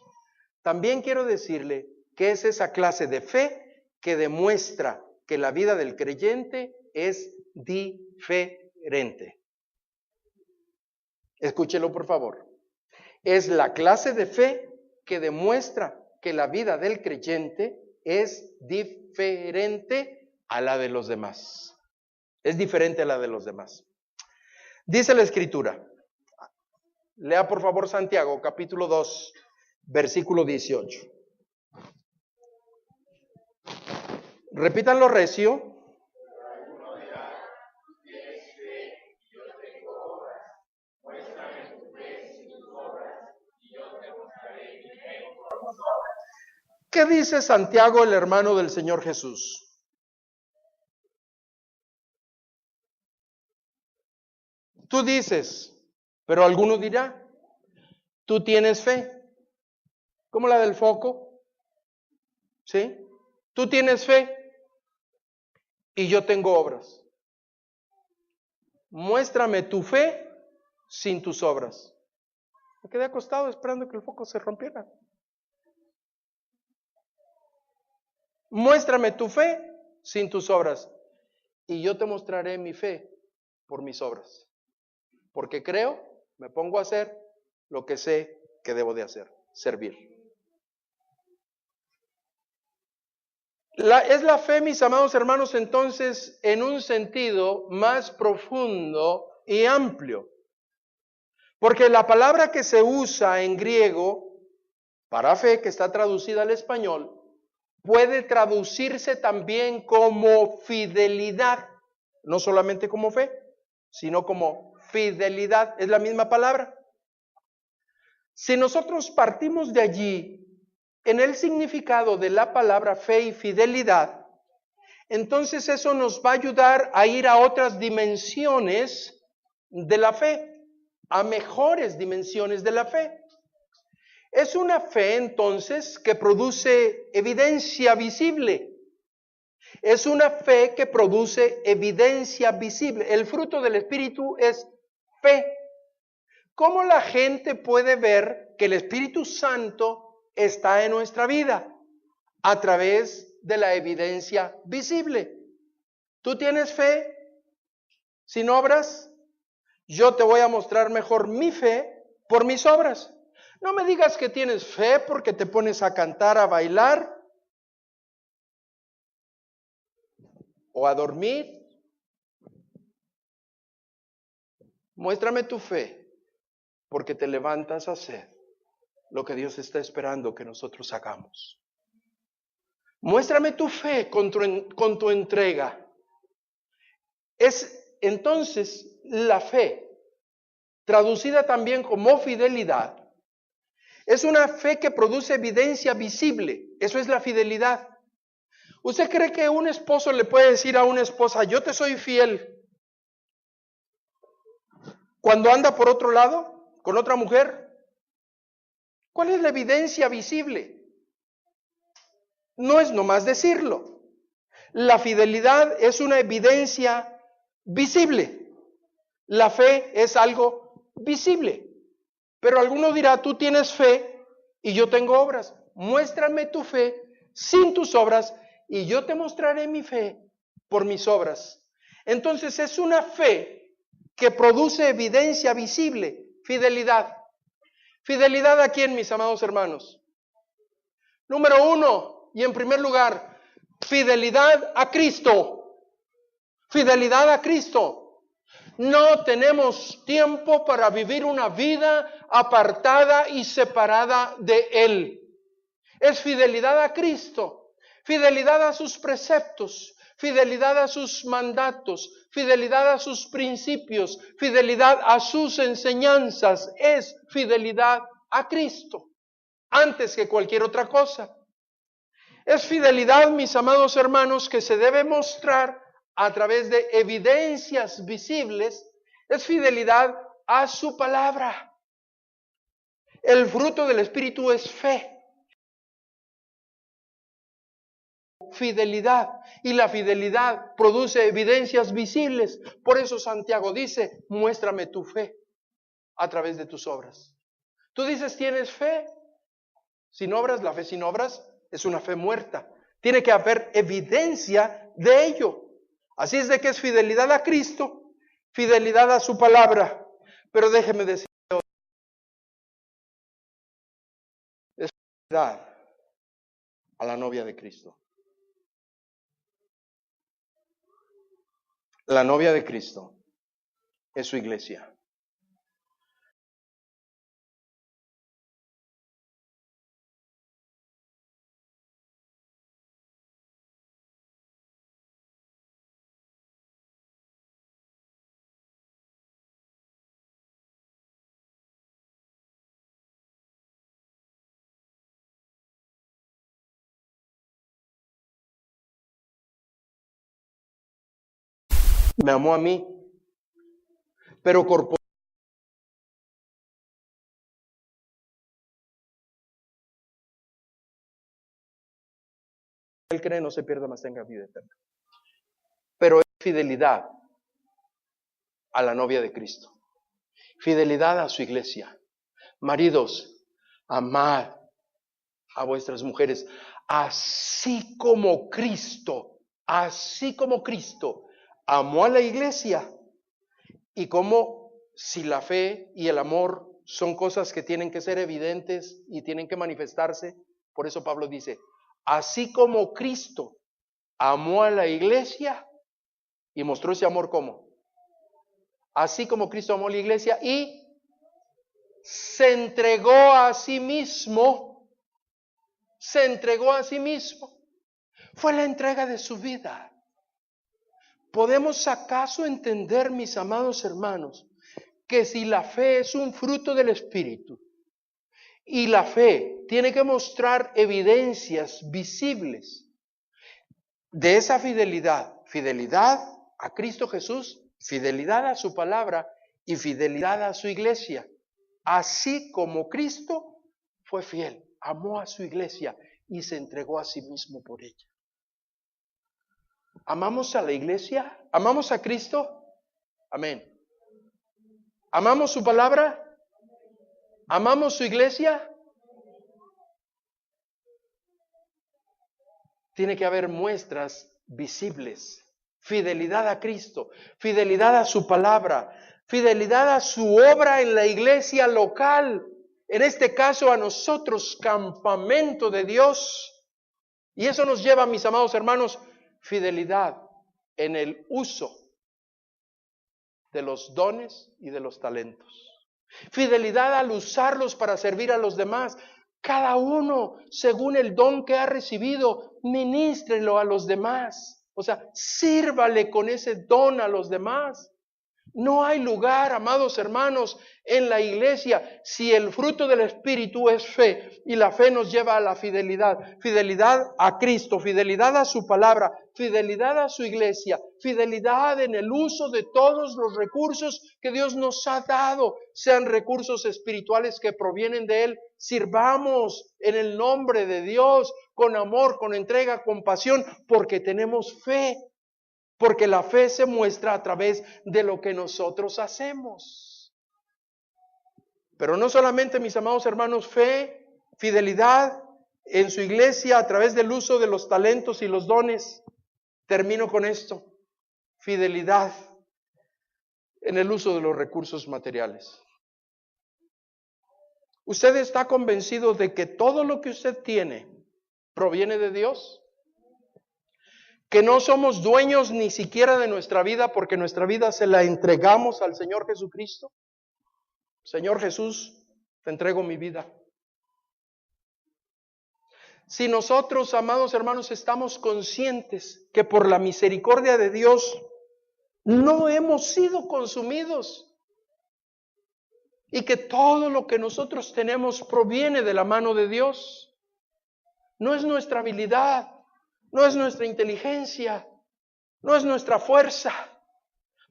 también quiero decirle que es esa clase de fe que demuestra que la vida del creyente es diferente. Escúchelo por favor. Es la clase de fe que demuestra que la vida del creyente es diferente a la de los demás. Es diferente a la de los demás. Dice la Escritura. Lea por favor Santiago, capítulo 2, versículo 18. Repítanlo recio. ¿Qué dice Santiago, el hermano del Señor Jesús? Tú dices, pero alguno dirá, tú tienes fe, como la del foco, ¿sí? Tú tienes fe y yo tengo obras. Muéstrame tu fe sin tus obras. Me quedé acostado esperando que el foco se rompiera. Muéstrame tu fe sin tus obras y yo te mostraré mi fe por mis obras. Porque creo, me pongo a hacer lo que sé que debo de hacer, servir. Es la fe, mis amados hermanos, entonces, en un sentido más profundo y amplio. Porque la palabra que se usa en griego para fe, que está traducida al español, puede traducirse también como fidelidad, no solamente como fe, sino como fidelidad, es la misma palabra. Si nosotros partimos de allí, en el significado de la palabra fe y fidelidad, entonces eso nos va a ayudar a ir a otras dimensiones de la fe, a mejores dimensiones de la fe. Es una fe entonces que produce evidencia visible. Es una fe que produce evidencia visible. El fruto del Espíritu es fe. ¿Cómo la gente puede ver que el Espíritu Santo está en nuestra vida? A través de la evidencia visible. ¿Tú tienes fe sin obras? Yo te voy a mostrar mejor mi fe por mis obras. No me digas que tienes fe porque te pones a cantar, a bailar o a dormir. Muéstrame tu fe porque te levantas a hacer lo que Dios está esperando que nosotros hagamos. Muéstrame tu fe con tu entrega. Es entonces la fe, traducida también como fidelidad, es una fe que produce evidencia visible. Eso es la fidelidad. ¿Usted cree que un esposo le puede decir a una esposa, yo te soy fiel, cuando anda por otro lado, con otra mujer? ¿Cuál es la evidencia visible? No es nomás decirlo. La fidelidad es una evidencia visible. La fe es algo visible. Pero alguno dirá, tú tienes fe y yo tengo obras. Muéstrame tu fe sin tus obras y yo te mostraré mi fe por mis obras. Entonces es una fe que produce evidencia visible, fidelidad. ¿Fidelidad a quién, mis amados hermanos? Número uno, y en primer lugar, fidelidad a Cristo. Fidelidad a Cristo. No tenemos tiempo para vivir una vida apartada y separada de Él. Es fidelidad a Cristo, fidelidad a sus preceptos, fidelidad a sus mandatos, fidelidad a sus principios, fidelidad a sus enseñanzas. Es fidelidad a Cristo, antes que cualquier otra cosa. Es fidelidad, mis amados hermanos, que se debe mostrar a través de evidencias visibles. Es fidelidad a su palabra. El fruto del Espíritu es fe, fidelidad, y la fidelidad produce evidencias visibles. Por eso Santiago dice, muéstrame tu fe a través de tus obras. Tú dices, ¿tienes fe? Sin obras, la fe sin obras es una fe muerta. Tiene que haber evidencia de ello. Así es de que es fidelidad a Cristo, fidelidad a su palabra. Pero déjeme decir, es fidelidad a la novia de Cristo. La novia de Cristo es su iglesia. Me amó a mí, pero él cree no se pierda, más tenga vida eterna. Pero es fidelidad a la novia de Cristo, fidelidad a su iglesia. Maridos, amad a vuestras mujeres, así como Cristo amó a la iglesia. Y como si la fe y el amor son cosas que tienen que ser evidentes y tienen que manifestarse, por eso Pablo dice, así como Cristo amó a la iglesia y mostró ese amor como, así como Cristo amó a la iglesia y se entregó a sí mismo, fue la entrega de su vida. ¿Podemos acaso entender, mis amados hermanos, que si la fe es un fruto del Espíritu y la fe tiene que mostrar evidencias visibles de esa fidelidad, fidelidad a Cristo Jesús, fidelidad a su palabra y fidelidad a su iglesia, así como Cristo fue fiel, amó a su iglesia y se entregó a sí mismo por ella? ¿Amamos a la iglesia? ¿Amamos a Cristo? Amén. ¿Amamos su palabra? ¿Amamos su iglesia? Tiene que haber muestras visibles. Fidelidad a Cristo, fidelidad a su palabra, fidelidad a su obra en la iglesia local. En este caso a nosotros, campamento de Dios. Y eso nos lleva, mis amados hermanos, fidelidad en el uso de los dones y de los talentos. Fidelidad al usarlos para servir a los demás. Cada uno, según el don que ha recibido, ministrelo a los demás. O sea, sírvale con ese don a los demás. No hay lugar, amados hermanos, en la iglesia si el fruto del Espíritu es fe y la fe nos lleva a la fidelidad. Fidelidad a Cristo, fidelidad a su palabra, fidelidad a su iglesia, fidelidad en el uso de todos los recursos que Dios nos ha dado, sean recursos espirituales que provienen de Él. Sirvamos en el nombre de Dios con amor, con entrega, con pasión, porque tenemos fe. Porque la fe se muestra a través de lo que nosotros hacemos. Pero no solamente, mis amados hermanos, fe, fidelidad en su iglesia a través del uso de los talentos y los dones. Termino con esto. Fidelidad en el uso de los recursos materiales. ¿Usted está convencido de que todo lo que usted tiene proviene de Dios? Que no somos dueños ni siquiera de nuestra vida, porque nuestra vida se la entregamos al Señor Jesucristo. Señor Jesús, te entrego mi vida. Si nosotros, amados hermanos, estamos conscientes que por la misericordia de Dios no hemos sido consumidos y que todo lo que nosotros tenemos proviene de la mano de Dios, no es nuestra habilidad, no es nuestra inteligencia, no es nuestra fuerza,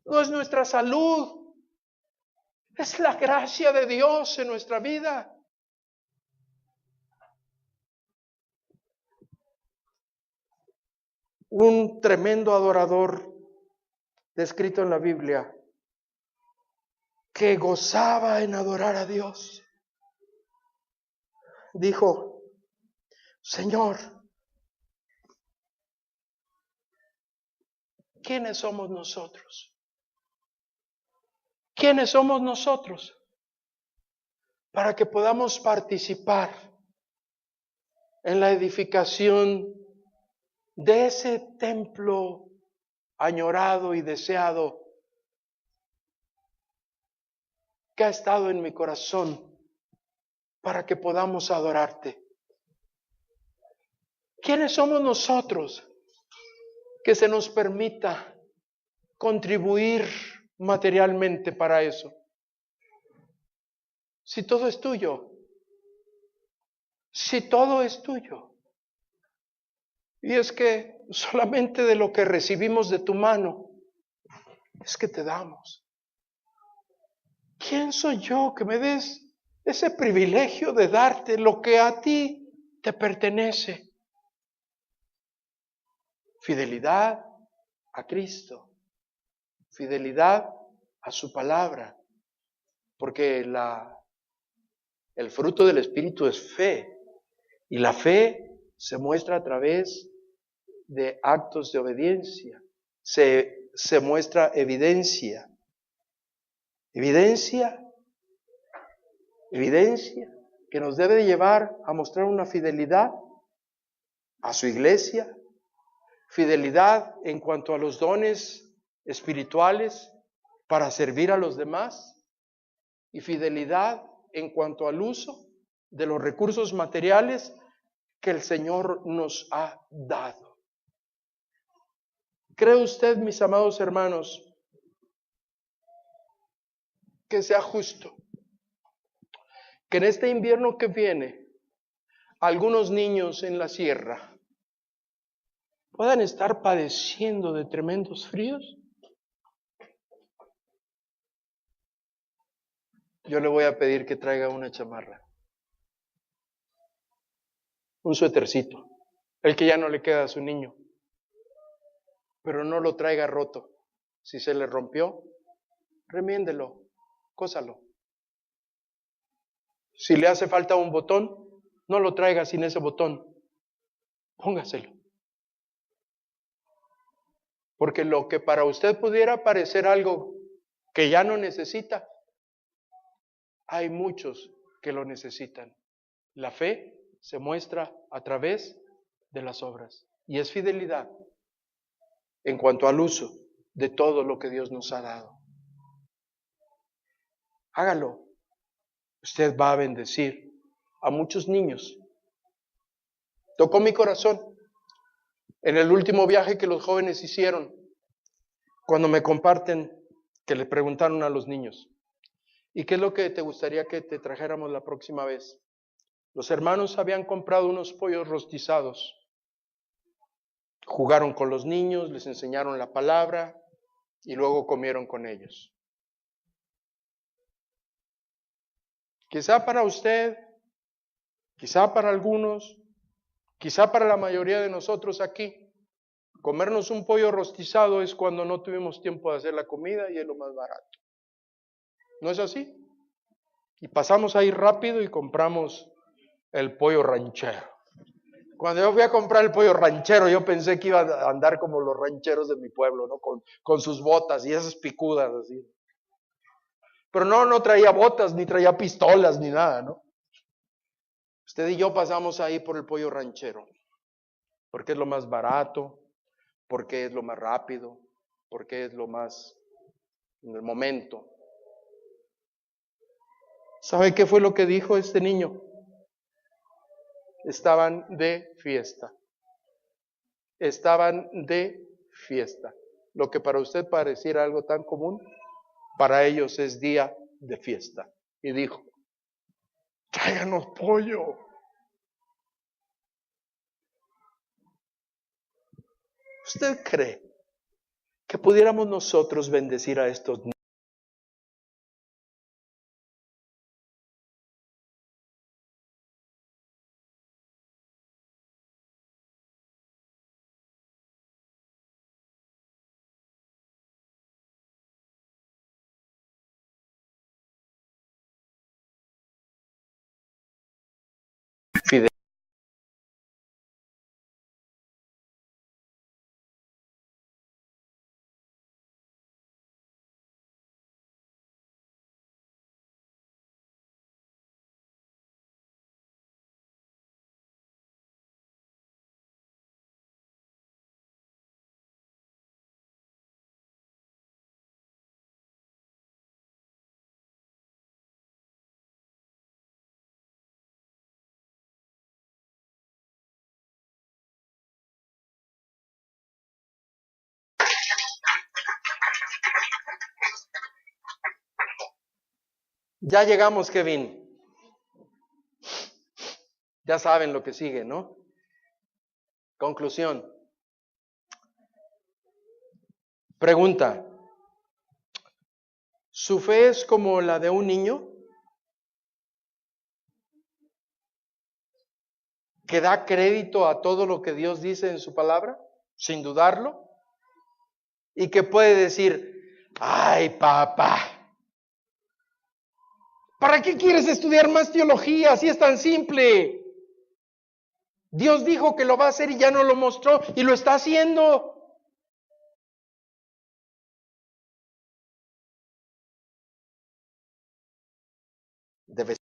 no es nuestra salud. Es la gracia de Dios en nuestra vida. un tremendo adorador descrito en la Biblia, que gozaba en adorar a Dios, dijo: Señor, ¿quiénes somos nosotros? ¿Quiénes somos nosotros para que podamos participar en la edificación de ese templo añorado y deseado que ha estado en mi corazón, para que podamos adorarte? ¿Quiénes somos nosotros que se nos permita contribuir materialmente para eso? Si todo es tuyo, si todo es tuyo. Y es que solamente de lo que recibimos de tu mano es que te damos. ¿Quién soy yo que me des ese privilegio de darte lo que a ti te pertenece? Fidelidad a Cristo, fidelidad a su palabra, porque el fruto del Espíritu es fe, y la fe se muestra a través de actos de obediencia, se muestra evidencia, evidencia que nos debe de llevar a mostrar una fidelidad a su iglesia, fidelidad en cuanto a los dones espirituales para servir a los demás, y fidelidad en cuanto al uso de los recursos materiales que el Señor nos ha dado. ¿Cree usted, mis amados hermanos, que sea justo que en este invierno que viene algunos niños en la sierra puedan estar padeciendo de tremendos fríos? Yo le voy a pedir que traiga una chamarra, un suétercito, el que ya no le queda a su niño, pero no lo traiga roto. Si se le rompió, remiéndelo, cósalo. Si le hace falta un botón, no lo traiga sin ese botón, póngaselo. Porque lo que para usted pudiera parecer algo que ya no necesita, hay muchos que lo necesitan. La fe se muestra a través de las obras, y es fidelidad en cuanto al uso de todo lo que Dios nos ha dado. Hágalo. Usted va a bendecir a muchos niños. Tocó mi corazón en el último viaje que los jóvenes hicieron, cuando me comparten que le preguntaron a los niños: ¿y qué es lo que te gustaría que te trajéramos la próxima vez? Los hermanos habían comprado unos pollos rostizados. Jugaron con los niños, les enseñaron la palabra y luego comieron con ellos. Quizá para usted, quizá para algunos, quizá para la mayoría de nosotros aquí, comernos un pollo rostizado es cuando no tuvimos tiempo de hacer la comida y es lo más barato. ¿No es así? Y pasamos ahí rápido y compramos el pollo ranchero. Cuando yo fui a comprar el pollo ranchero, yo pensé que iba a andar como los rancheros de mi pueblo, ¿no? Con sus botas y esas picudas así. Pero no traía botas, ni traía pistolas, ni nada, ¿no? Usted y yo pasamos ahí por el pollo ranchero, porque es lo más barato, porque es lo más rápido, porque es lo más en el momento. ¿Sabe qué fue lo que dijo este niño? Estaban de fiesta. Estaban de fiesta. Lo que para usted pareciera algo tan común, para ellos es día de fiesta. Y dijo: tráiganos pollo. ¿Usted cree que pudiéramos nosotros bendecir a estos niños? fidelidad. Ya llegamos, Kevin. Ya saben lo que sigue, ¿no? Conclusión. Pregunta. ¿Su fe es como la de un niño que da crédito a todo lo que Dios dice en su palabra, sin dudarlo? Y que puede decir, ay, papá, ¿para qué quieres estudiar más teología si es tan simple? Dios dijo que lo va a hacer y ya no lo mostró y lo está haciendo. Debe ser,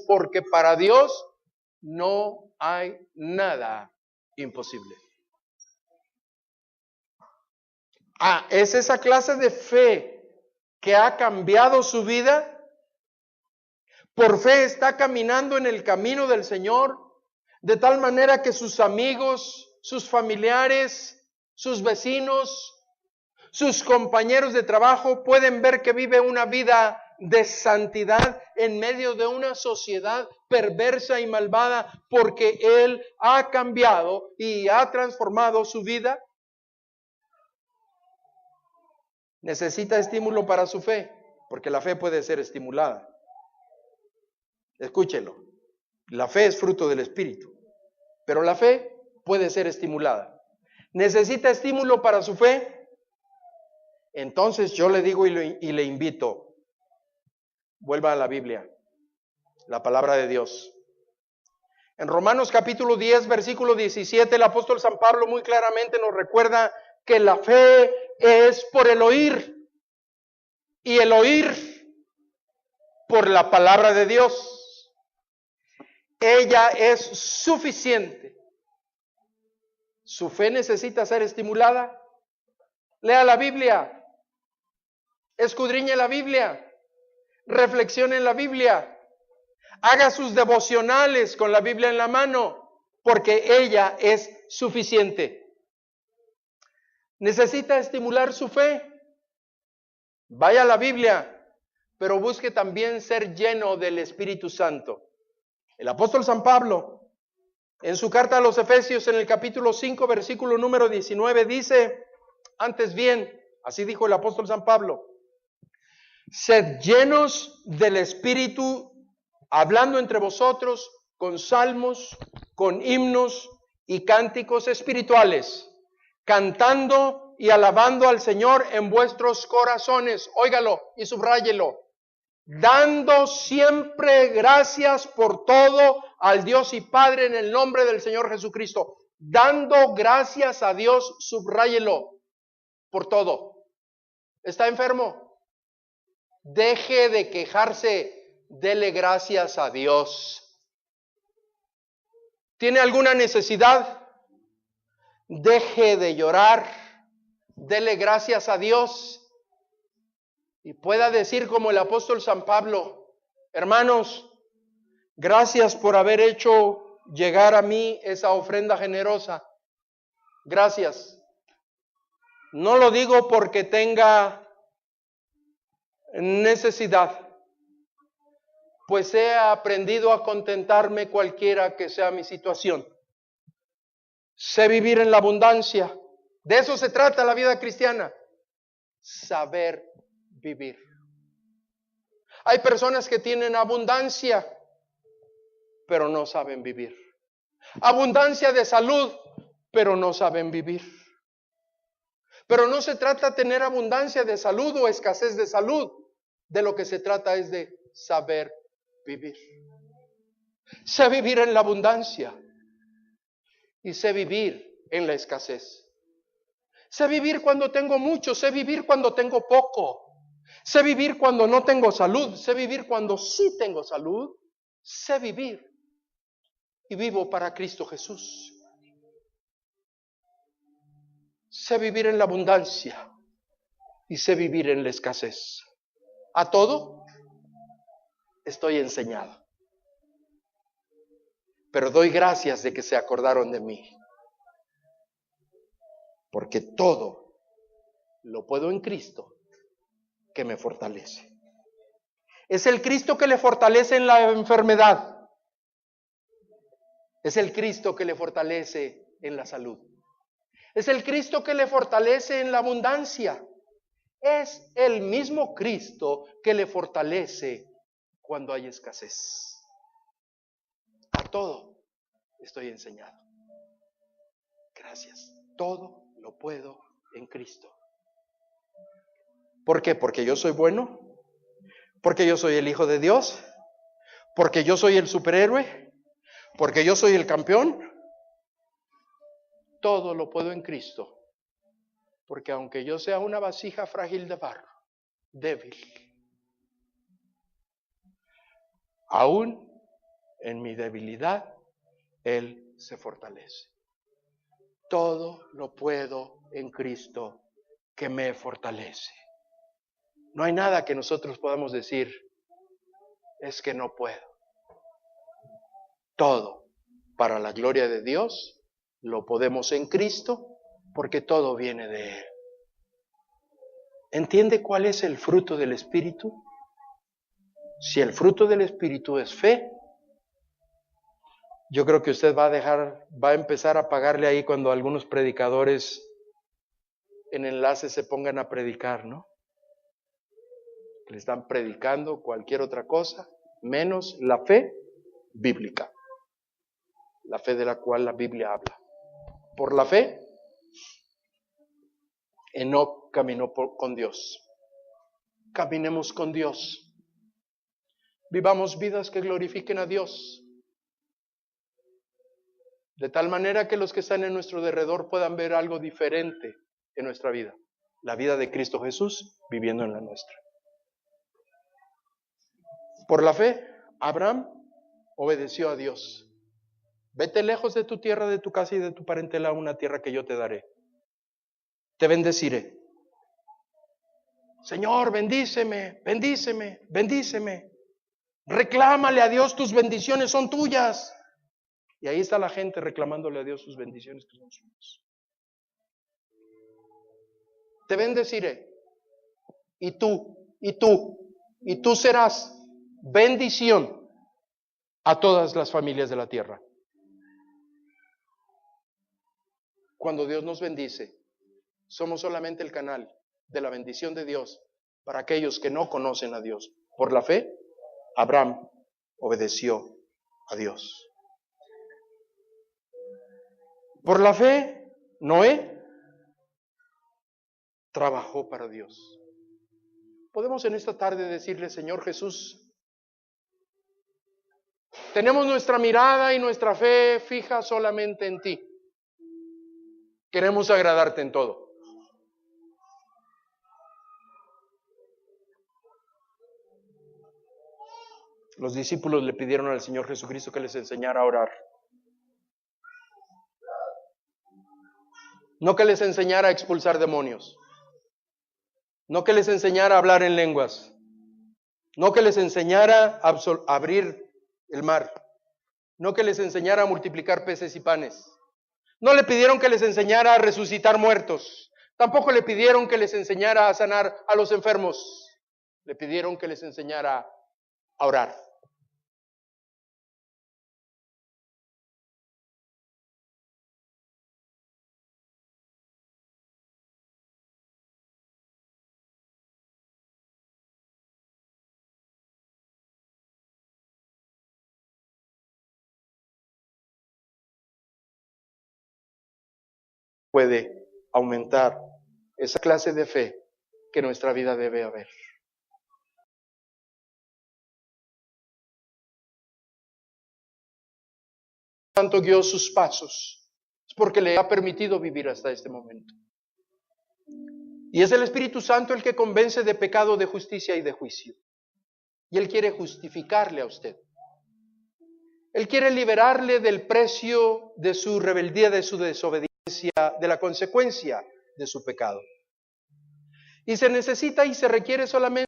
porque para Dios no hay nada imposible. ¿Es esa clase de fe que ha cambiado su vida? Por fe está caminando en el camino del Señor, de tal manera que sus amigos, sus familiares, sus vecinos, sus compañeros de trabajo pueden ver que vive una vida de santidad en medio de una sociedad perversa y malvada, porque Él ha cambiado y ha transformado su vida. Necesita estímulo para su fe, porque la fe puede ser estimulada. Escúchelo, la fe es fruto del Espíritu, pero la fe puede ser estimulada. ¿Necesita estímulo para su fe? Entonces yo le digo y le invito, vuelva a la Biblia, la palabra de Dios. En Romanos capítulo 10, versículo 17, el apóstol San Pablo muy claramente nos recuerda que la fe es por el oír, y el oír por la palabra de Dios. Ella es suficiente. ¿Su fe necesita ser estimulada? Lea la Biblia, escudriñe la Biblia, reflexione en la Biblia, haga sus devocionales con la Biblia en la mano, porque ella es suficiente. ¿Necesita estimular su fe? Vaya a la Biblia, pero busque también ser lleno del Espíritu Santo. El apóstol San Pablo, en su carta a los Efesios, en el capítulo 5, versículo número 19, dice, antes bien, así dijo el apóstol San Pablo, sed llenos del Espíritu, hablando entre vosotros con salmos, con himnos y cánticos espirituales, cantando y alabando al Señor en vuestros corazones. Óigalo y subráyelo. Dando siempre gracias por todo al Dios y Padre en el nombre del Señor Jesucristo. Dando gracias a Dios, subráyelo, por todo. ¿Está enfermo? Deje de quejarse, dele gracias a Dios. ¿Tiene alguna necesidad? Deje de llorar, dele gracias a Dios. Y pueda decir como el apóstol San Pablo, hermanos, gracias por haber hecho llegar a mí esa ofrenda generosa. Gracias. No lo digo porque tenga necesidad, pues he aprendido a contentarme cualquiera que sea mi situación. Sé vivir en la abundancia. De eso se trata la vida cristiana. Saber vivir. Hay personas que tienen abundancia, pero no saben vivir. Abundancia de salud, pero no saben vivir. Pero no se trata de tener abundancia de salud o escasez de salud. De lo que se trata es de saber vivir. Sé vivir en la abundancia y sé vivir en la escasez. Sé vivir cuando tengo mucho, sé vivir cuando tengo poco. Sé vivir cuando no tengo salud, sé vivir cuando sí tengo salud. Sé vivir y vivo para Cristo Jesús. Sé vivir en la abundancia y sé vivir en la escasez. A todo estoy enseñado. Pero doy gracias de que se acordaron de mí. Porque todo lo puedo en Cristo que me fortalece. Es el Cristo que le fortalece en la enfermedad. Es el Cristo que le fortalece en la salud. Es el Cristo que le fortalece en la abundancia. Es el mismo Cristo que le fortalece cuando hay escasez. A todo estoy enseñado. Gracias. Todo lo puedo en Cristo. ¿Por qué? Porque yo soy bueno. Porque yo soy el Hijo de Dios. Porque yo soy el superhéroe. Porque yo soy el campeón. Todo lo puedo en Cristo. Porque aunque yo sea una vasija frágil de barro, débil, aún en mi debilidad, Él se fortalece. Todo lo puedo en Cristo que me fortalece. No hay nada que nosotros podamos decir, es que no puedo. Todo, para la gloria de Dios, lo podemos en Cristo, porque todo viene de Él. ¿Entiende cuál es el fruto del Espíritu? Si el fruto del Espíritu es fe, yo creo que usted va a empezar a pagarle ahí cuando algunos predicadores en enlace se pongan a predicar, ¿no? Le están predicando cualquier otra cosa, menos la fe bíblica, la fe de la cual la Biblia habla. Por la fe, Enoc caminó con Dios. Caminemos con Dios. Vivamos vidas que glorifiquen a Dios. De tal manera que los que están en nuestro derredor puedan ver algo diferente en nuestra vida. La vida de Cristo Jesús viviendo en la nuestra. Por la fe, Abraham obedeció a Dios. Vete lejos de tu tierra, de tu casa y de tu parentela a una tierra que yo te daré. Te bendeciré. Señor, bendíceme, bendíceme, bendíceme. Reclámale a Dios, tus bendiciones son tuyas. Y ahí está la gente reclamándole a Dios sus bendiciones que son suyas. Te bendeciré. Y tú serás bendición a todas las familias de la tierra. Cuando Dios nos bendice, somos solamente el canal de la bendición de Dios para aquellos que no conocen a Dios. Por la fe, Abraham obedeció a Dios. Por la fe, Noé trabajó para Dios. Podemos en esta tarde decirle, Señor Jesús, tenemos nuestra mirada y nuestra fe fija solamente en ti. Queremos agradarte en todo. Los discípulos le pidieron al Señor Jesucristo que les enseñara a orar. No que les enseñara a expulsar demonios. No que les enseñara a hablar en lenguas. No que les enseñara a abrir el mar. No que les enseñara a multiplicar peces y panes. No le pidieron que les enseñara a resucitar muertos. Tampoco le pidieron que les enseñara a sanar a los enfermos. Le pidieron que les enseñara a orar. puede aumentar esa clase de fe que nuestra vida debe haber. Santo guió sus pasos, es porque le ha permitido vivir hasta este momento. Y es el Espíritu Santo el que convence de pecado, de justicia y de juicio. Y Él quiere justificarle a usted. Él quiere liberarle del precio de su rebeldía, de su desobediencia, de la consecuencia de su pecado. Y se necesita y se requiere solamente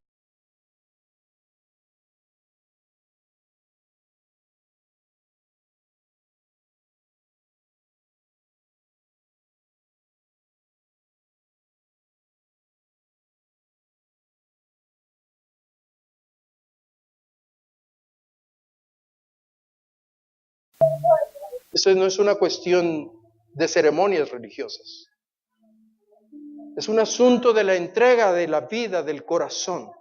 eso no es una cuestión de ceremonias religiosas. Es un asunto de la entrega de la vida, del corazón.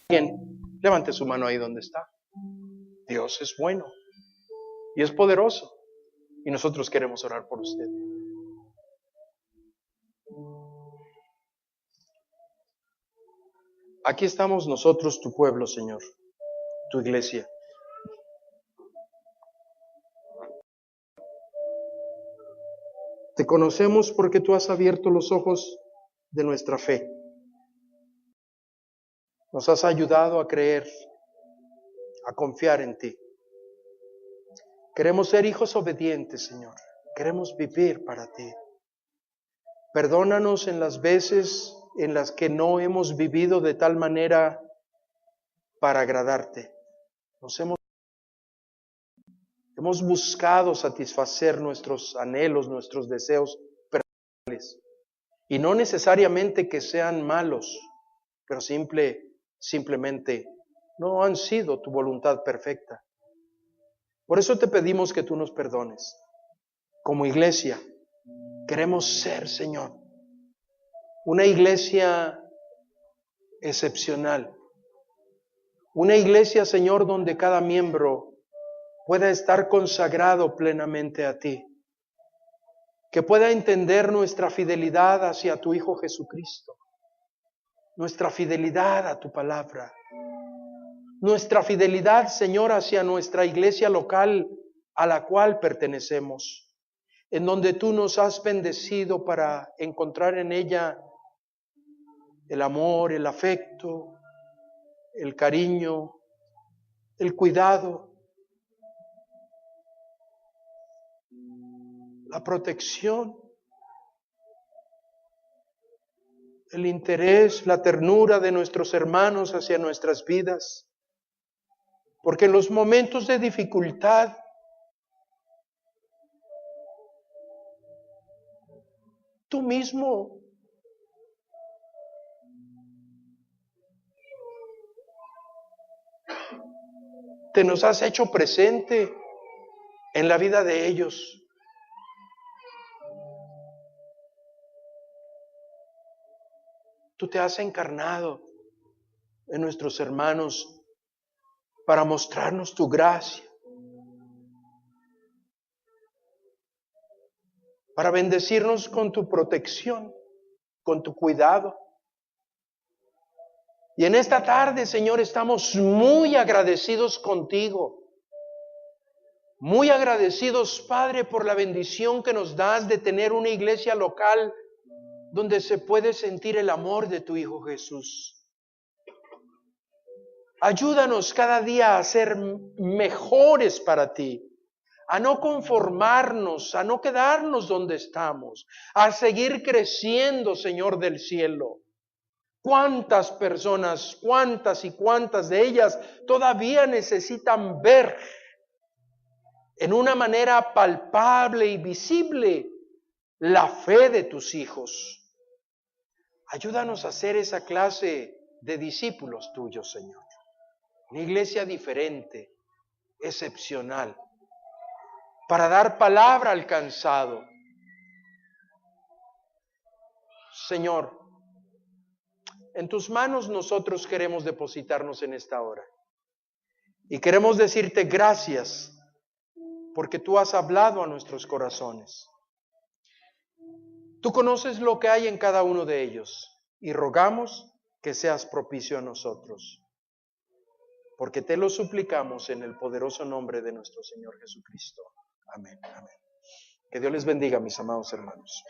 Bien, levante su mano ahí donde está. Dios es bueno y es poderoso. Y nosotros queremos orar por usted. Aquí estamos nosotros, tu pueblo, Señor, tu iglesia. Te conocemos porque tú has abierto los ojos de nuestra fe. Nos has ayudado a creer, a confiar en ti. Queremos ser hijos obedientes, Señor. Queremos vivir para ti. Perdónanos en las veces en las que no hemos vivido de tal manera para agradarte. Hemos buscado satisfacer nuestros anhelos, nuestros deseos personales. Y no necesariamente que sean malos, pero simplemente no han sido tu voluntad perfecta. Por eso te pedimos que tú nos perdones. Como iglesia, queremos ser, Señor, una iglesia excepcional. Una iglesia, Señor, donde cada miembro pueda estar consagrado plenamente a ti. Que pueda entender nuestra fidelidad hacia tu Hijo Jesucristo. Nuestra fidelidad a tu palabra. Nuestra fidelidad, Señor, hacia nuestra iglesia local a la cual pertenecemos. En donde tú nos has bendecido para encontrar en ella el amor, el afecto, el cariño, el cuidado, la protección, el interés, la ternura de nuestros hermanos hacia nuestras vidas. Porque en los momentos de dificultad, tú mismo te nos has hecho presente en la vida de ellos. Tú te has encarnado en nuestros hermanos para mostrarnos tu gracia, para bendecirnos con tu protección, con tu cuidado. Y en esta tarde, Señor, estamos muy agradecidos contigo. Muy agradecidos, Padre, por la bendición que nos das de tener una iglesia local donde se puede sentir el amor de tu Hijo Jesús. Ayúdanos cada día a ser mejores para ti, a no conformarnos, a no quedarnos donde estamos, a seguir creciendo, Señor del cielo. ¿Cuántas personas, cuántas y cuántas de ellas todavía necesitan ver en una manera palpable y visible la fe de tus hijos? Ayúdanos a ser esa clase de discípulos tuyos, Señor. Una iglesia diferente, excepcional para dar palabra al cansado. Señor, en tus manos nosotros queremos depositarnos en esta hora. Y queremos decirte gracias porque tú has hablado a nuestros corazones. Tú conoces lo que hay en cada uno de ellos y rogamos que seas propicio a nosotros, porque te lo suplicamos en el poderoso nombre de nuestro Señor Jesucristo. Amén, amén. Que Dios les bendiga, mis amados hermanos.